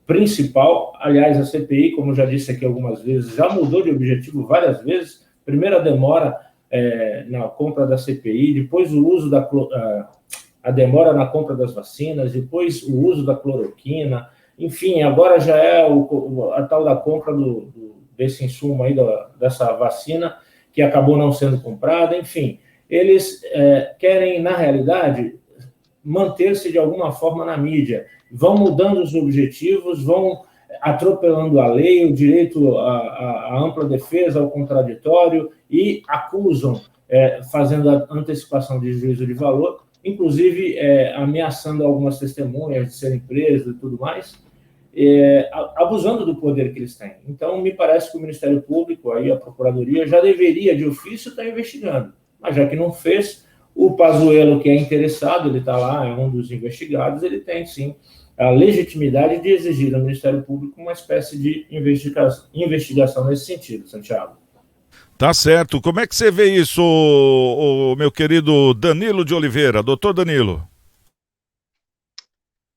principal. Aliás, a CPI, como já disse aqui algumas vezes, já mudou de objetivo várias vezes. Primeiro a demora na compra da CPI, depois o uso a demora na compra das vacinas, depois o uso da cloroquina, enfim, agora já é a tal da compra desse insumo aí, dessa vacina, que acabou não sendo comprada, enfim. Eles querem, na realidade, manter-se de alguma forma na mídia, vão mudando os objetivos, vão atropelando a lei, o direito à ampla defesa, ao contraditório, e acusam, fazendo a antecipação de juízo de valor, inclusive ameaçando algumas testemunhas de serem presas e tudo mais, abusando do poder que eles têm. Então, me parece que o Ministério Público, aí, a Procuradoria, já deveria, de ofício, estar investigando, mas já que não fez, o Pazuello, que é interessado, ele está lá, é um dos investigados, ele tem, sim, a legitimidade de exigir do Ministério Público uma espécie de investigação nesse sentido, Santiago. Tá certo. Como é que você vê isso, meu querido Danilo de Oliveira? Doutor Danilo.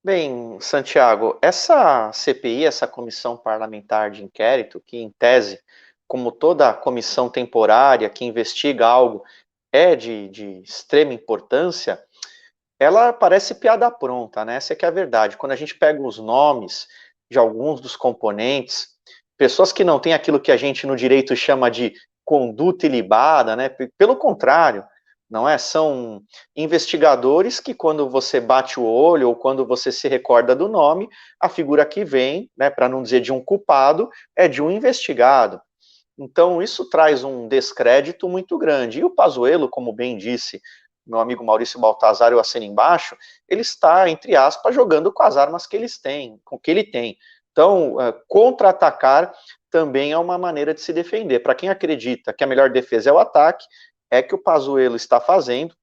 Bem, Santiago, essa CPI, essa Comissão Parlamentar de Inquérito, que em tese, como toda comissão temporária que investiga algo, é de extrema importância, ela parece piada pronta, né? Essa é que é a verdade. Quando a gente pega os nomes de alguns dos componentes, pessoas que não têm aquilo que a gente no direito chama de conduta ilibada, né? Pelo contrário, não é? São investigadores que, quando você bate o olho ou quando você se recorda do nome, a figura que vem, né, para não dizer de um culpado, é de um investigado. Então, isso traz um descrédito muito grande. E o Pazuello, como bem disse meu amigo Maurício Baltazar, eu assino embaixo, ele está, entre aspas, jogando com as armas que eles têm, com que ele tem. Então, contra-atacar também é uma maneira de se defender. Para quem acredita que a melhor defesa é o ataque, é que o Pazuello está fazendo,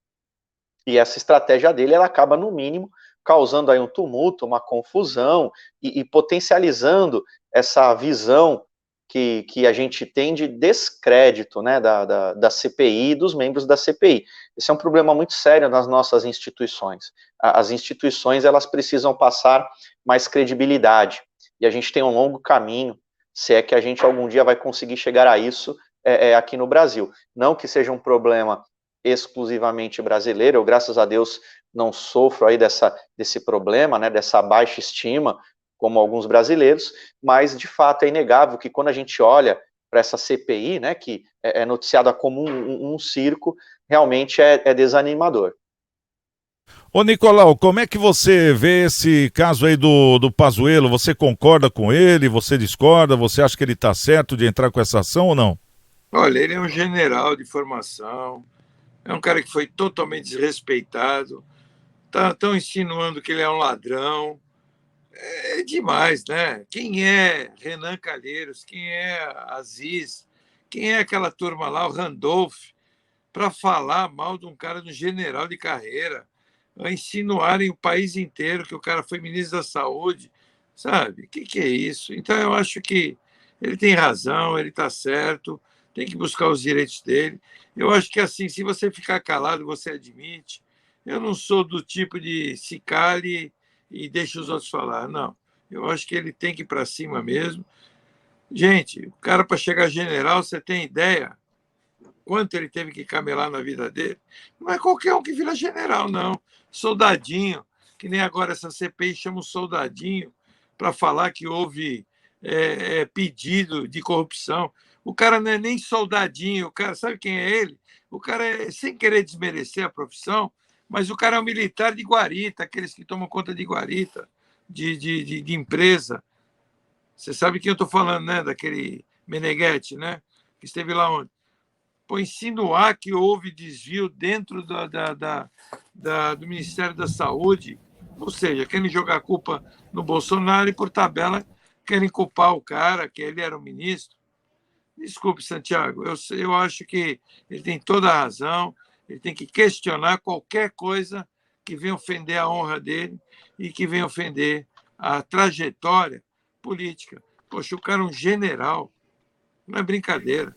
e essa estratégia dele, ela acaba, no mínimo, causando aí um tumulto, uma confusão, e potencializando essa visão que a gente tem de descrédito, né, da CPI e dos membros da CPI. Esse é um problema muito sério nas nossas instituições. As instituições, elas precisam passar mais credibilidade, e a gente tem um longo caminho, se é que a gente algum dia vai conseguir chegar a isso aqui no Brasil. Não que seja um problema exclusivamente brasileiro, eu, graças a Deus, não sofro aí desse problema, né, dessa baixa estima, como alguns brasileiros, mas de fato é inegável que quando a gente olha para essa CPI, né, que é noticiada como um circo, realmente é desanimador. Ô Nicolau, como é que você vê esse caso aí do Pazuello? Você concorda com ele? Você discorda? Você acha que ele está certo de entrar com essa ação ou não? Olha, ele é um general de formação, é um cara que foi totalmente desrespeitado, Estão insinuando que ele é um ladrão. É demais, né? Quem é Renan Calheiros? Quem é Aziz? Quem é aquela turma lá, o Randolph, para falar mal de um cara, de um general de carreira, a insinuarem o país inteiro que o cara foi ministro da Saúde, sabe? O que é isso? Então, eu acho que ele tem razão, ele está certo, tem que buscar os direitos dele. Eu acho que, assim, se você ficar calado, você admite. Eu não sou do tipo de se cale e deixe os outros falar, não. Eu acho que ele tem que ir para cima mesmo. Gente, o cara, para chegar general, você tem ideia quanto ele teve que camelar na vida dele? Não é qualquer um que vira general, não. Soldadinho, que nem agora essa CPI chama um soldadinho para falar que houve pedido de corrupção. O cara não é nem soldadinho, o cara, sabe quem é ele? O cara é, sem querer desmerecer a profissão, mas o cara é um militar de guarita, aqueles que tomam conta de guarita, de empresa. Você sabe quem eu estou falando, né? Daquele Meneghetti, né? Que esteve lá ontem. Por insinuar que houve desvio dentro do Ministério da Saúde, ou seja, querem jogar a culpa no Bolsonaro e, por tabela, querem culpar o cara, que ele era o ministro. Desculpe, Santiago, eu acho que ele tem toda a razão, ele tem que questionar qualquer coisa que venha ofender a honra dele e que venha ofender a trajetória política. Poxa, o cara é um general, não é brincadeira.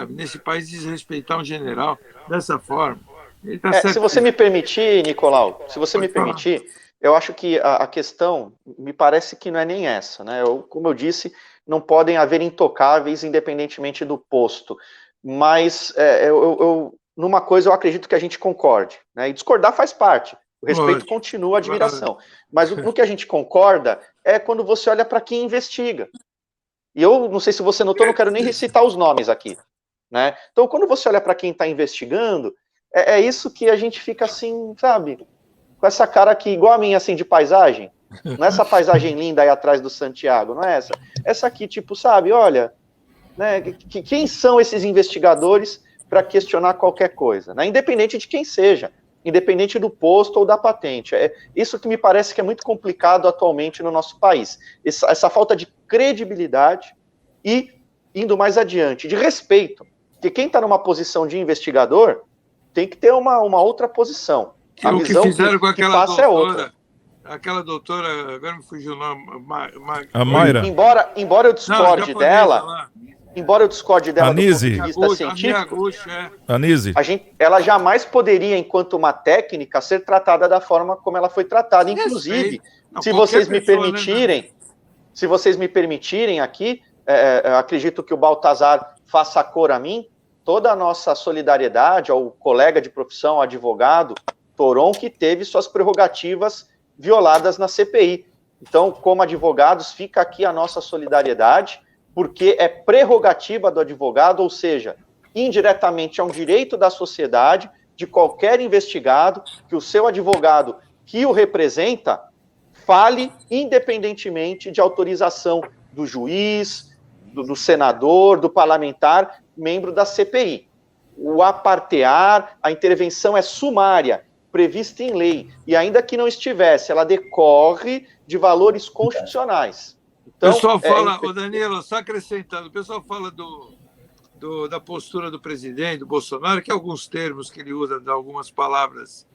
Nesse país, desrespeitar um general dessa forma. Ele tá certo. Se você me permitir, Nicolau, se você me permitir, eu acho que a questão me parece que não é nem essa, né? Como eu disse, não podem haver intocáveis independentemente do posto. Mas numa coisa eu acredito que a gente concorde, né? E discordar faz parte. O respeito continua, a admiração. Mas no que a gente concorda é quando você olha para quem investiga. E eu não sei se você notou, não quero nem recitar os nomes aqui, né? Então, quando você olha para quem está investigando, é isso que a gente fica assim, sabe? Com essa cara aqui, igual a minha, assim, de paisagem. Não é essa paisagem linda aí atrás do Santiago, não é essa. Essa aqui, tipo, sabe, olha, né? Quem são esses investigadores para questionar qualquer coisa, né? Independente de quem seja, independente do posto ou da patente. É isso que me parece que é muito complicado atualmente no nosso país. Essa falta de credibilidade e, indo mais adiante, de respeito. Porque quem está numa posição de investigador tem que ter uma outra posição. A o visão que fizeram com aquela doutora, é outra. Aquela doutora, agora me fugiu o nome, a Mayra. Embora eu discorde dela... Lá. Embora eu discorde dela Anise. do ponto de vista científico, Anise. Ela jamais poderia, enquanto uma técnica, ser tratada da forma como ela foi tratada. Inclusive, se vocês me permitirem aqui, acredito que o Baltazar faça cor a mim, toda a nossa solidariedade ao colega de profissão, ao advogado Toron, que teve suas prerrogativas violadas na CPI. Então, como advogados, fica aqui a nossa solidariedade, porque é prerrogativa do advogado, ou seja, indiretamente é um direito da sociedade, de qualquer investigado, que o seu advogado que o representa fale independentemente de autorização do juiz, do senador, do parlamentar, membro da CPI. O apartear, a intervenção é sumária, prevista em lei, e ainda que não estivesse, ela decorre de valores constitucionais. Então, o pessoal fala, Danilo, só acrescentando, o pessoal fala da postura do presidente, do Bolsonaro, que alguns termos que ele usa, de algumas palavras,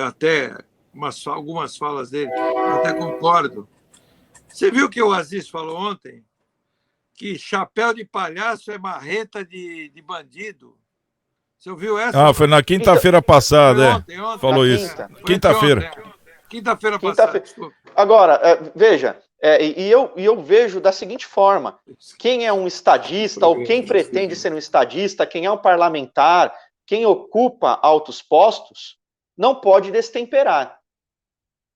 até algumas falas dele, eu até concordo. Você viu que o Aziz falou ontem? Que chapéu de palhaço é marreta de bandido. Você ouviu essa? Foi na quinta-feira passada, ontem, falou isso. Quinta-feira. Quinta-feira passada, desculpa. Agora, veja, eu vejo da seguinte forma: quem é um estadista ou quem pretende ser um estadista, quem é um parlamentar, quem ocupa altos postos, não pode destemperar.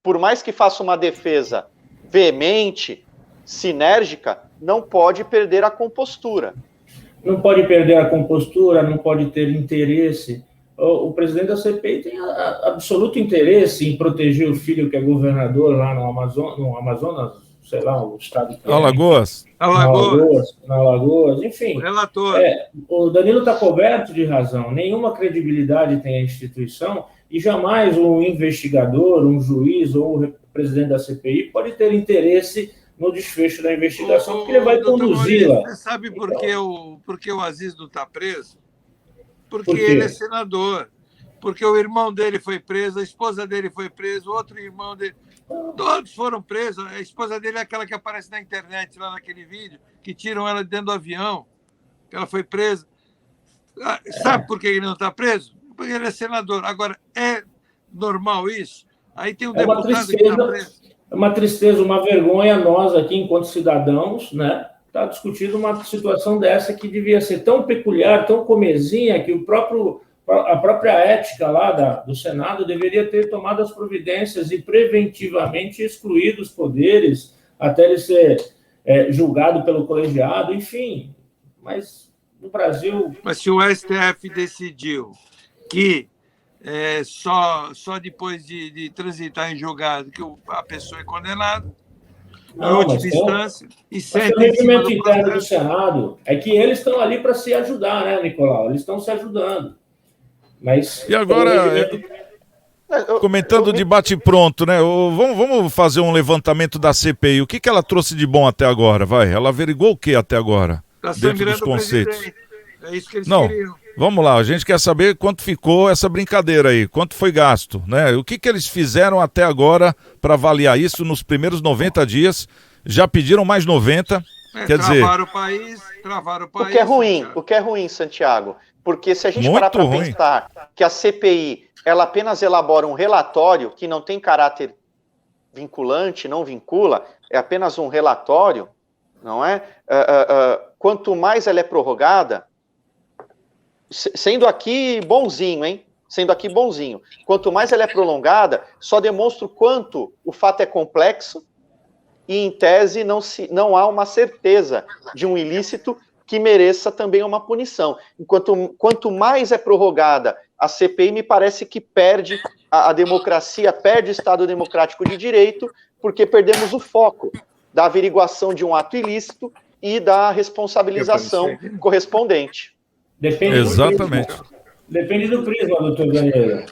Por mais que faça uma defesa veemente, sinérgica, não pode perder a compostura. Não pode perder a compostura, não pode ter interesse. O presidente da CPI tem absoluto interesse em proteger o filho que é governador lá no Amazonas sei lá, o estado que Alagoas. Alagoas, enfim. Relator. O Danilo está coberto de razão. Nenhuma credibilidade tem a instituição e jamais um investigador, um juiz ou o presidente da CPI pode ter interesse no desfecho da investigação, porque ele vai conduzi-la. Você sabe por que o Aziz não está preso? Porque ele é senador. Porque o irmão dele foi preso, a esposa dele foi presa, o outro irmão dele... Todos foram presos. A esposa dele é aquela que aparece na internet, lá naquele vídeo, que tiram ela de dentro do avião, que ela foi presa. Sabe por que ele não está preso? Porque ele é senador. Agora, é normal isso? Aí tem um deputado que está preso. É uma tristeza, uma vergonha nós aqui, enquanto cidadãos, né, tá discutindo uma situação dessa que devia ser tão peculiar, tão comezinha, que a própria ética lá do Senado deveria ter tomado as providências e preventivamente excluído os poderes até ele ser julgado pelo colegiado, enfim. Mas no Brasil... Mas se o STF decidiu que só depois de transitar em julgado que a pessoa é condenada, em última instância, e senta o regimento interno do Senado é que eles estão ali para se ajudar, né, Nicolau? Eles estão se ajudando. Mas e agora, comentando o debate pronto, né? Vamos fazer um levantamento da CPI. O que ela trouxe de bom até agora? Ela averigou o que até agora? Dentro dos conceitos. É isso que eles Não, queriam. Vamos lá, a gente quer saber quanto ficou essa brincadeira aí, quanto foi gasto, né? O que eles fizeram até agora para avaliar isso nos primeiros 90 dias? Já pediram mais 90, quer dizer... Travaram o país. O que é ruim, Santiago, porque se a gente parar para pensar que a CPI, ela apenas elabora um relatório que não tem caráter vinculante, não vincula, é apenas um relatório, não é? Quanto mais ela é prorrogada, sendo aqui bonzinho, hein? Sendo aqui bonzinho. Quanto mais ela é prolongada, só demonstra o quanto o fato é complexo e, em tese, não há uma certeza de um ilícito que mereça também uma punição. Quanto mais é prorrogada a CPI, me parece que perde a democracia, perde o Estado democrático de direito, porque perdemos o foco da averiguação de um ato ilícito e da responsabilização correspondente. Exatamente. Depende do prisma, doutor Danilo,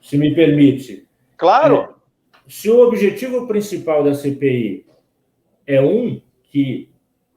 se me permite. Claro. Se o objetivo principal da CPI é que,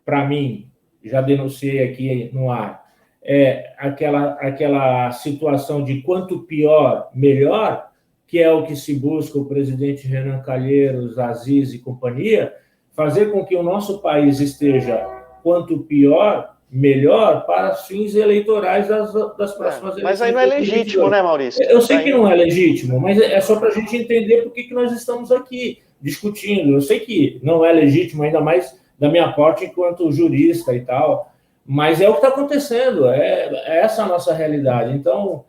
para mim, já denunciei aqui no ar, é aquela situação de quanto pior, melhor, que é o que se busca o presidente Renan Calheiros, Aziz e companhia, fazer com que o nosso país esteja quanto pior, melhor para fins eleitorais das próximas eleições. Mas aí não é legítimo, né, Maurício? Eu sei que não é legítimo, mas é só para a gente entender por que nós estamos aqui discutindo. Eu sei que não é legítimo, ainda mais da minha parte enquanto jurista e tal, mas é o que está acontecendo, é essa a nossa realidade. Então,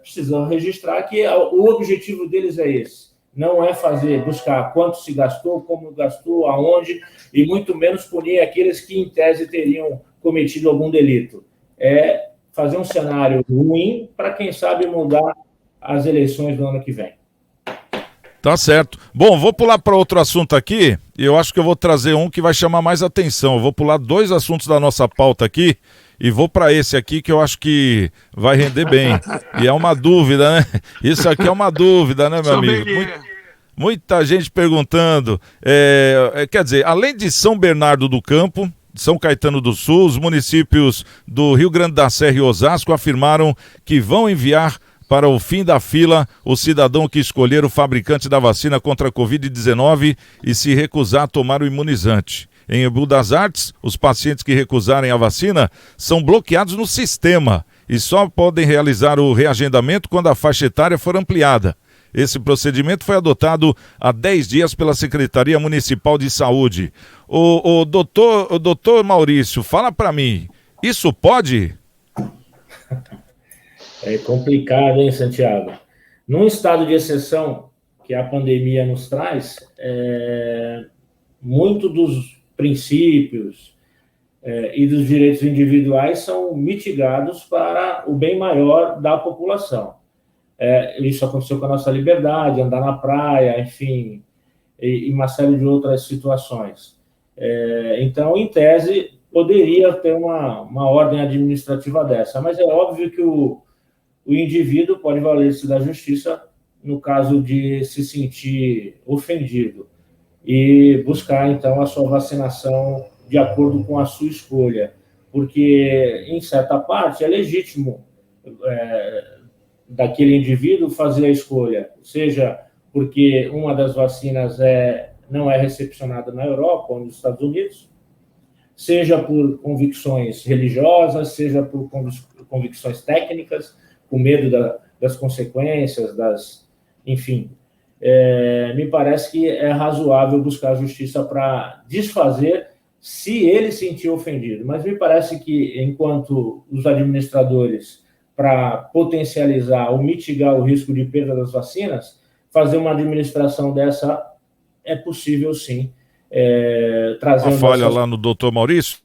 precisamos registrar que o objetivo deles é esse. Não é buscar quanto se gastou, como gastou, aonde, e muito menos punir aqueles que, em tese, teriam cometido algum delito. É fazer um cenário ruim para, quem sabe, mudar as eleições do ano que vem. Tá certo. Bom, vou pular para outro assunto aqui, e eu acho que eu vou trazer um que vai chamar mais atenção. Eu vou pular 2 assuntos da nossa pauta aqui, e vou para esse aqui que eu acho que vai render bem. E é uma dúvida, né? Isso aqui é uma dúvida, né, meu amigo? Muita gente perguntando. Quer dizer, além de São Bernardo do Campo, São Caetano do Sul, os municípios do Rio Grande da Serra e Osasco afirmaram que vão enviar para o fim da fila o cidadão que escolher o fabricante da vacina contra a Covid-19 e se recusar a tomar o imunizante. Em Embu das Artes, os pacientes que recusarem a vacina são bloqueados no sistema e só podem realizar o reagendamento quando a faixa etária for ampliada. Esse procedimento foi adotado há 10 dias pela Secretaria Municipal de Saúde. O doutor Maurício, fala para mim, isso pode? É complicado, hein, Santiago? Num estado de exceção que a pandemia nos traz, muito dos princípios e dos direitos individuais são mitigados para o bem maior da população. Isso aconteceu com a nossa liberdade, andar na praia, enfim, e uma série de outras situações. Então, em tese, poderia ter uma ordem administrativa dessa, mas é óbvio que o indivíduo pode valer-se da justiça no caso de se sentir ofendido e buscar, então, a sua vacinação de acordo com a sua escolha, porque, em certa parte, é legítimo daquele indivíduo fazer a escolha, seja porque uma das vacinas não é recepcionada na Europa ou nos Estados Unidos, seja por convicções religiosas, seja por convicções técnicas, com medo das consequências, enfim. Me parece que é razoável buscar a justiça para desfazer se ele se sentir ofendido. Mas me parece que, enquanto os administradores, para potencializar ou mitigar o risco de perda das vacinas, fazer uma administração dessa é possível, sim. Uma falha lá no doutor Maurício?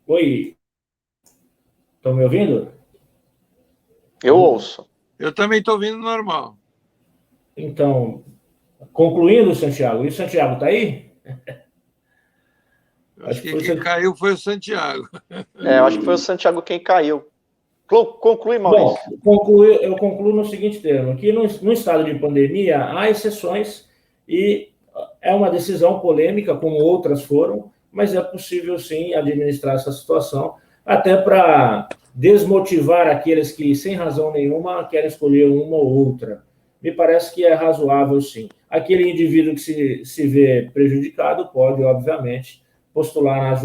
Oi. Estão me ouvindo? Eu ouço. Eu também estou ouvindo normal. Então, concluindo, Santiago. E o Santiago está aí? Acho que quem caiu foi o Santiago. Eu acho que foi o Santiago quem caiu. Conclui, Maurício. Bom, eu concluo no seguinte termo, que no estado de pandemia há exceções e é uma decisão polêmica, como outras foram, mas é possível, sim, administrar essa situação, até para desmotivar aqueles que, sem razão nenhuma, querem escolher uma ou outra. Me parece que é razoável, sim. Aquele indivíduo que se vê prejudicado pode, obviamente, postular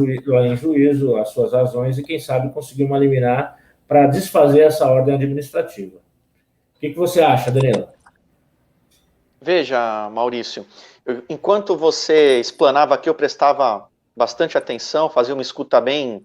em juízo as suas razões e, quem sabe, conseguir uma liminar para desfazer essa ordem administrativa. O que você acha, Danilo? Veja, Maurício, enquanto você explanava aqui, eu prestava bastante atenção, fazia uma escuta bem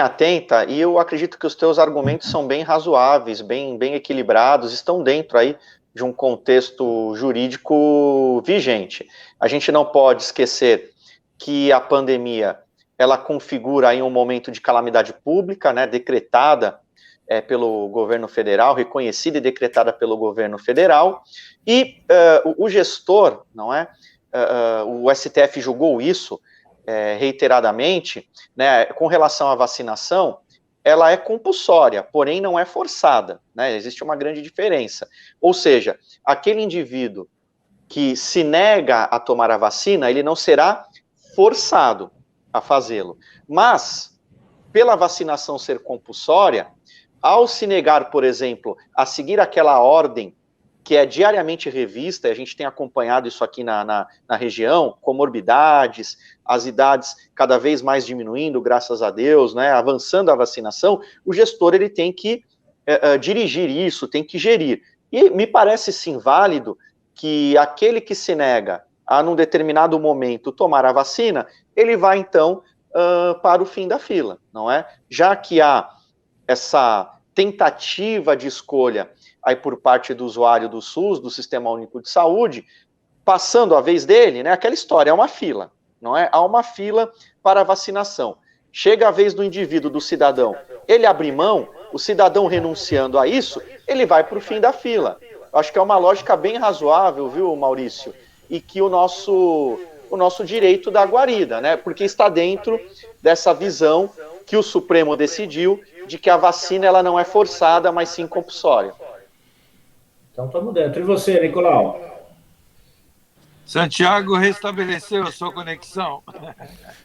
atenta, e eu acredito que os teus argumentos são bem razoáveis, bem equilibrados, estão dentro aí de um contexto jurídico vigente. A gente não pode esquecer que a pandemia ela configura aí um momento de calamidade pública, né, decretada pelo governo federal, reconhecida e decretada pelo governo federal, e o gestor, não é? O STF julgou isso reiteradamente, né, com relação à vacinação, ela é compulsória, porém não é forçada, né, existe uma grande diferença. Ou seja, aquele indivíduo que se nega a tomar a vacina, ele não será forçado a fazê-lo. Mas, pela vacinação ser compulsória, ao se negar, por exemplo, a seguir aquela ordem que é diariamente revista, e a gente tem acompanhado isso aqui na região, comorbidades, as idades cada vez mais diminuindo, graças a Deus, né, avançando a vacinação, o gestor ele tem que dirigir isso, tem que gerir. E me parece, sim, válido que aquele que se nega a, num determinado momento, tomar a vacina, ele vai, então, para o fim da fila, não é? Já que há essa tentativa de escolha aí por parte do usuário do SUS, do Sistema Único de Saúde, passando a vez dele, né? Aquela história, é uma fila, não é? Há uma fila para a vacinação. Chega a vez do indivíduo, do cidadão, ele abre mão, o cidadão renunciando a isso, ele vai para o fim da fila. Eu acho que é uma lógica bem razoável, viu, Maurício? E que o nosso direito da guarida, né? Porque está dentro dessa visão que o Supremo decidiu de que a vacina ela não é forçada, mas sim compulsória. Então estamos dentro. E você, Nicolau? Santiago restabeleceu a sua conexão.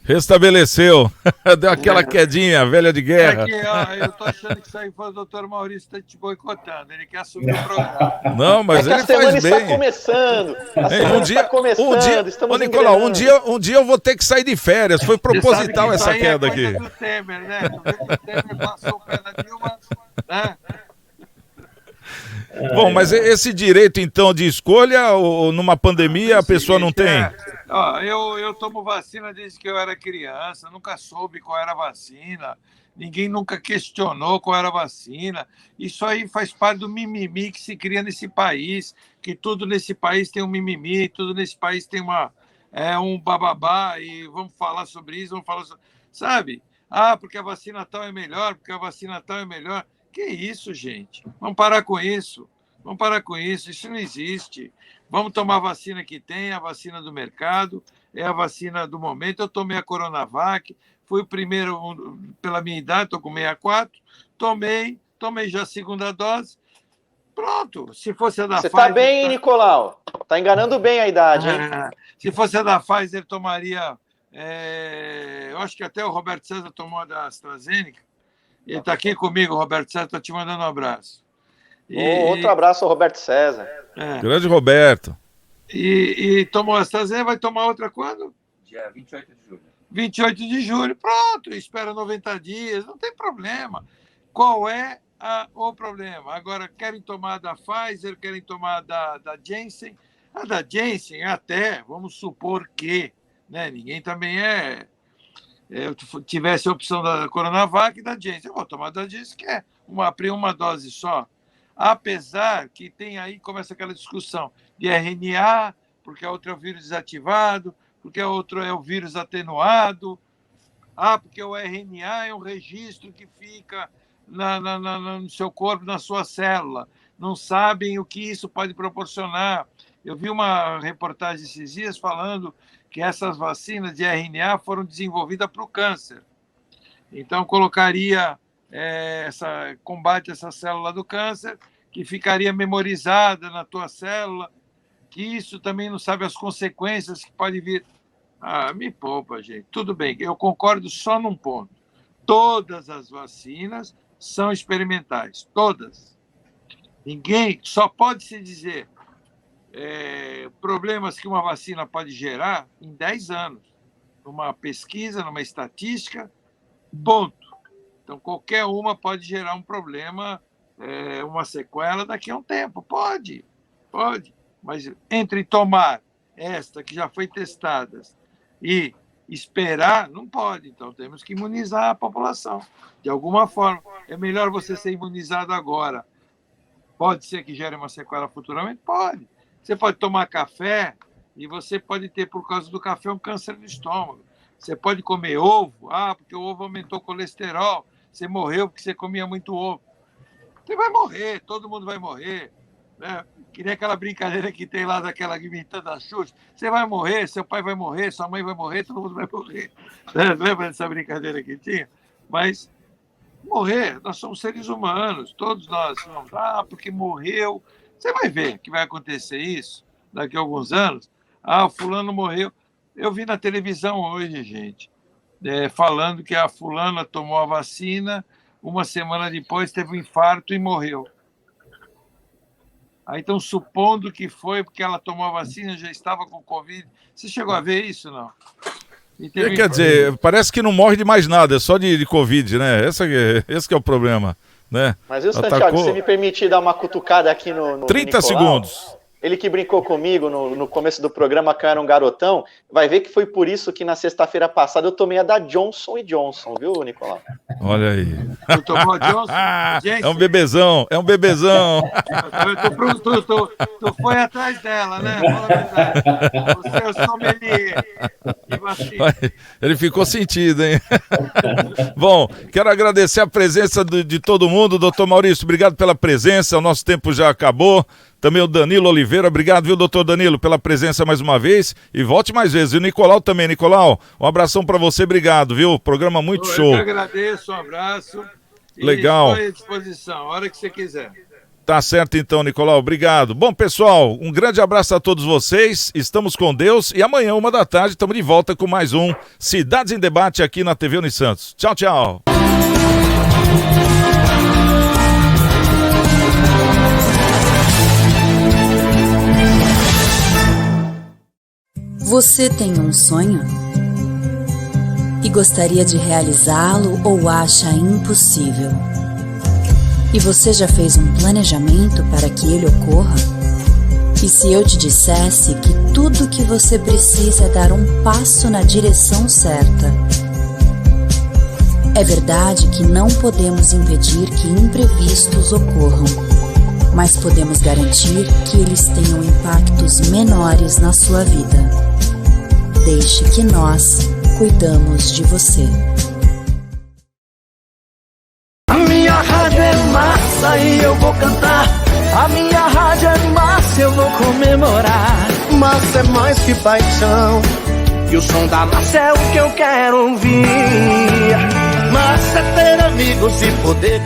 Restabeleceu. Deu aquela quedinha, velha de guerra. Eu tô achando que isso aí foi o doutor Maurício tá te boicotando. Ele quer assumir o programa. Não, mas ele faz bem. Está começando. A semana está começando. Estamos Nicolau, um dia eu vou ter que sair de férias. Foi proposital essa queda aqui. Do Temer, né? O Temer passou o pé na Dilma, né? Bom, mas esse direito, então, de escolha, ou numa pandemia, a pessoa não tem? Eu tomo vacina desde que eu era criança, nunca soube qual era a vacina, ninguém nunca questionou qual era a vacina. Isso aí faz parte do mimimi que se cria nesse país, que tudo nesse país tem um mimimi, tudo nesse país tem um bababá, e vamos falar sobre isso, sabe? Porque a vacina tal é melhor, porque a vacina tal é melhor. Que isso, gente? Vamos parar com isso. Vamos parar com isso, isso não existe. Vamos tomar a vacina que tem, a vacina do mercado, é a vacina do momento. Eu tomei a Coronavac, fui o primeiro, pela minha idade, estou com 64, tomei já a segunda dose. Pronto, se fosse a da Você Pfizer... Você tá bem, hein, Nicolau? Tá enganando bem a idade, hein? Se fosse a da Pfizer, tomaria... eu acho que até o Roberto César tomou a da AstraZeneca. Ele está aqui comigo, Roberto César, estou te mandando um abraço. Outro abraço ao Roberto César. Grande Roberto. E tomou a AstraZeneca, vai tomar outra quando? Dia 28 de julho. 28 de julho, pronto, espera 90 dias, não tem problema. Qual é o problema? Agora, querem tomar da Pfizer, querem tomar da Janssen. A da Janssen, até, vamos supor que, né, ninguém também eu tivesse a opção da Coronavac e da Janssen. Eu vou tomar da Janssen, que é uma dose só. Apesar que tem aí, começa aquela discussão de RNA, porque a outra é o vírus desativado, porque a outra é o vírus atenuado, porque o RNA é um registro que fica no seu corpo, na sua célula. Não sabem o que isso pode proporcionar. Eu vi uma reportagem esses dias falando que essas vacinas de RNA foram desenvolvidas para o câncer. Então, colocaria... combate essa célula do câncer, que ficaria memorizada na tua célula, que isso também não sabe as consequências que pode vir. Me poupa, gente. Tudo bem, eu concordo só num ponto. Todas as vacinas são experimentais, todas. Ninguém, só pode se dizer problemas que uma vacina pode gerar em 10 anos, numa pesquisa, numa estatística, ponto. Então, qualquer uma pode gerar um problema, uma sequela daqui a um tempo. Pode. Mas entre tomar esta, que já foi testada, e esperar, não pode. Então, temos que imunizar a população. De alguma forma, é melhor você ser imunizado agora. Pode ser que gere uma sequela futuramente? Pode. Você pode tomar café e você pode ter, por causa do café, um câncer no estômago. Você pode comer ovo, porque o ovo aumentou o colesterol. Você morreu porque você comia muito ovo. Você vai morrer, todo mundo vai morrer. Né? Que nem aquela brincadeira que tem lá daquela imitando a Xuxa. Você vai morrer, seu pai vai morrer, sua mãe vai morrer, todo mundo vai morrer. Né? Lembra dessa brincadeira que tinha? Mas morrer, nós somos seres humanos, todos nós somos. Porque morreu. Você vai ver que vai acontecer isso daqui a alguns anos. O fulano morreu. Eu vi na televisão hoje, gente, falando que a fulana tomou a vacina, uma semana depois teve um infarto e morreu. Aí estão supondo que foi porque ela tomou a vacina, já estava com Covid. Você chegou a ver isso, não? Quer dizer, parece que não morre de mais nada, é só de Covid, né? Esse que é o problema, né? Mas viu, Santiago, se você me permitir dar uma cutucada aqui no 30 Nicolau, segundos. Ele que brincou comigo no começo do programa, que eu era um garotão, vai ver que foi por isso que na sexta-feira passada eu tomei a da Johnson & Johnson, viu, Nicolau? Olha aí. Tu tomou a Johnson? É um bebezão. Tu foi atrás dela, né? Fala a verdade. Você é o sommelier de vacina. Ele ficou sentido, hein? Bom, quero agradecer a presença de todo mundo. Doutor Maurício, obrigado pela presença. O nosso tempo já acabou. Também o Danilo Oliveira, obrigado, viu, doutor Danilo, pela presença mais uma vez, e volte mais vezes. E o Nicolau também. Nicolau, um abração para você, obrigado, viu? Programa muito show. Eu que agradeço, um abraço. Legal. Estou à disposição, a hora que você quiser. Tá certo então, Nicolau, obrigado. Bom, pessoal, um grande abraço a todos vocês, estamos com Deus, e amanhã, 13h, estamos de volta com mais um Cidades em Debate aqui na TV Unisantos. Tchau, tchau. Você tem um sonho? E gostaria de realizá-lo ou acha impossível? E você já fez um planejamento para que ele ocorra? E se eu te dissesse que tudo o que você precisa é dar um passo na direção certa? É verdade que não podemos impedir que imprevistos ocorram, mas podemos garantir que eles tenham impactos menores na sua vida. Deixe que nós cuidamos de você. A minha rádio é massa e eu vou cantar A minha rádio é massa, eu vou comemorar. Massa é mais que paixão, E o som da massa é o que eu quero ouvir. massa é ter amigos e poder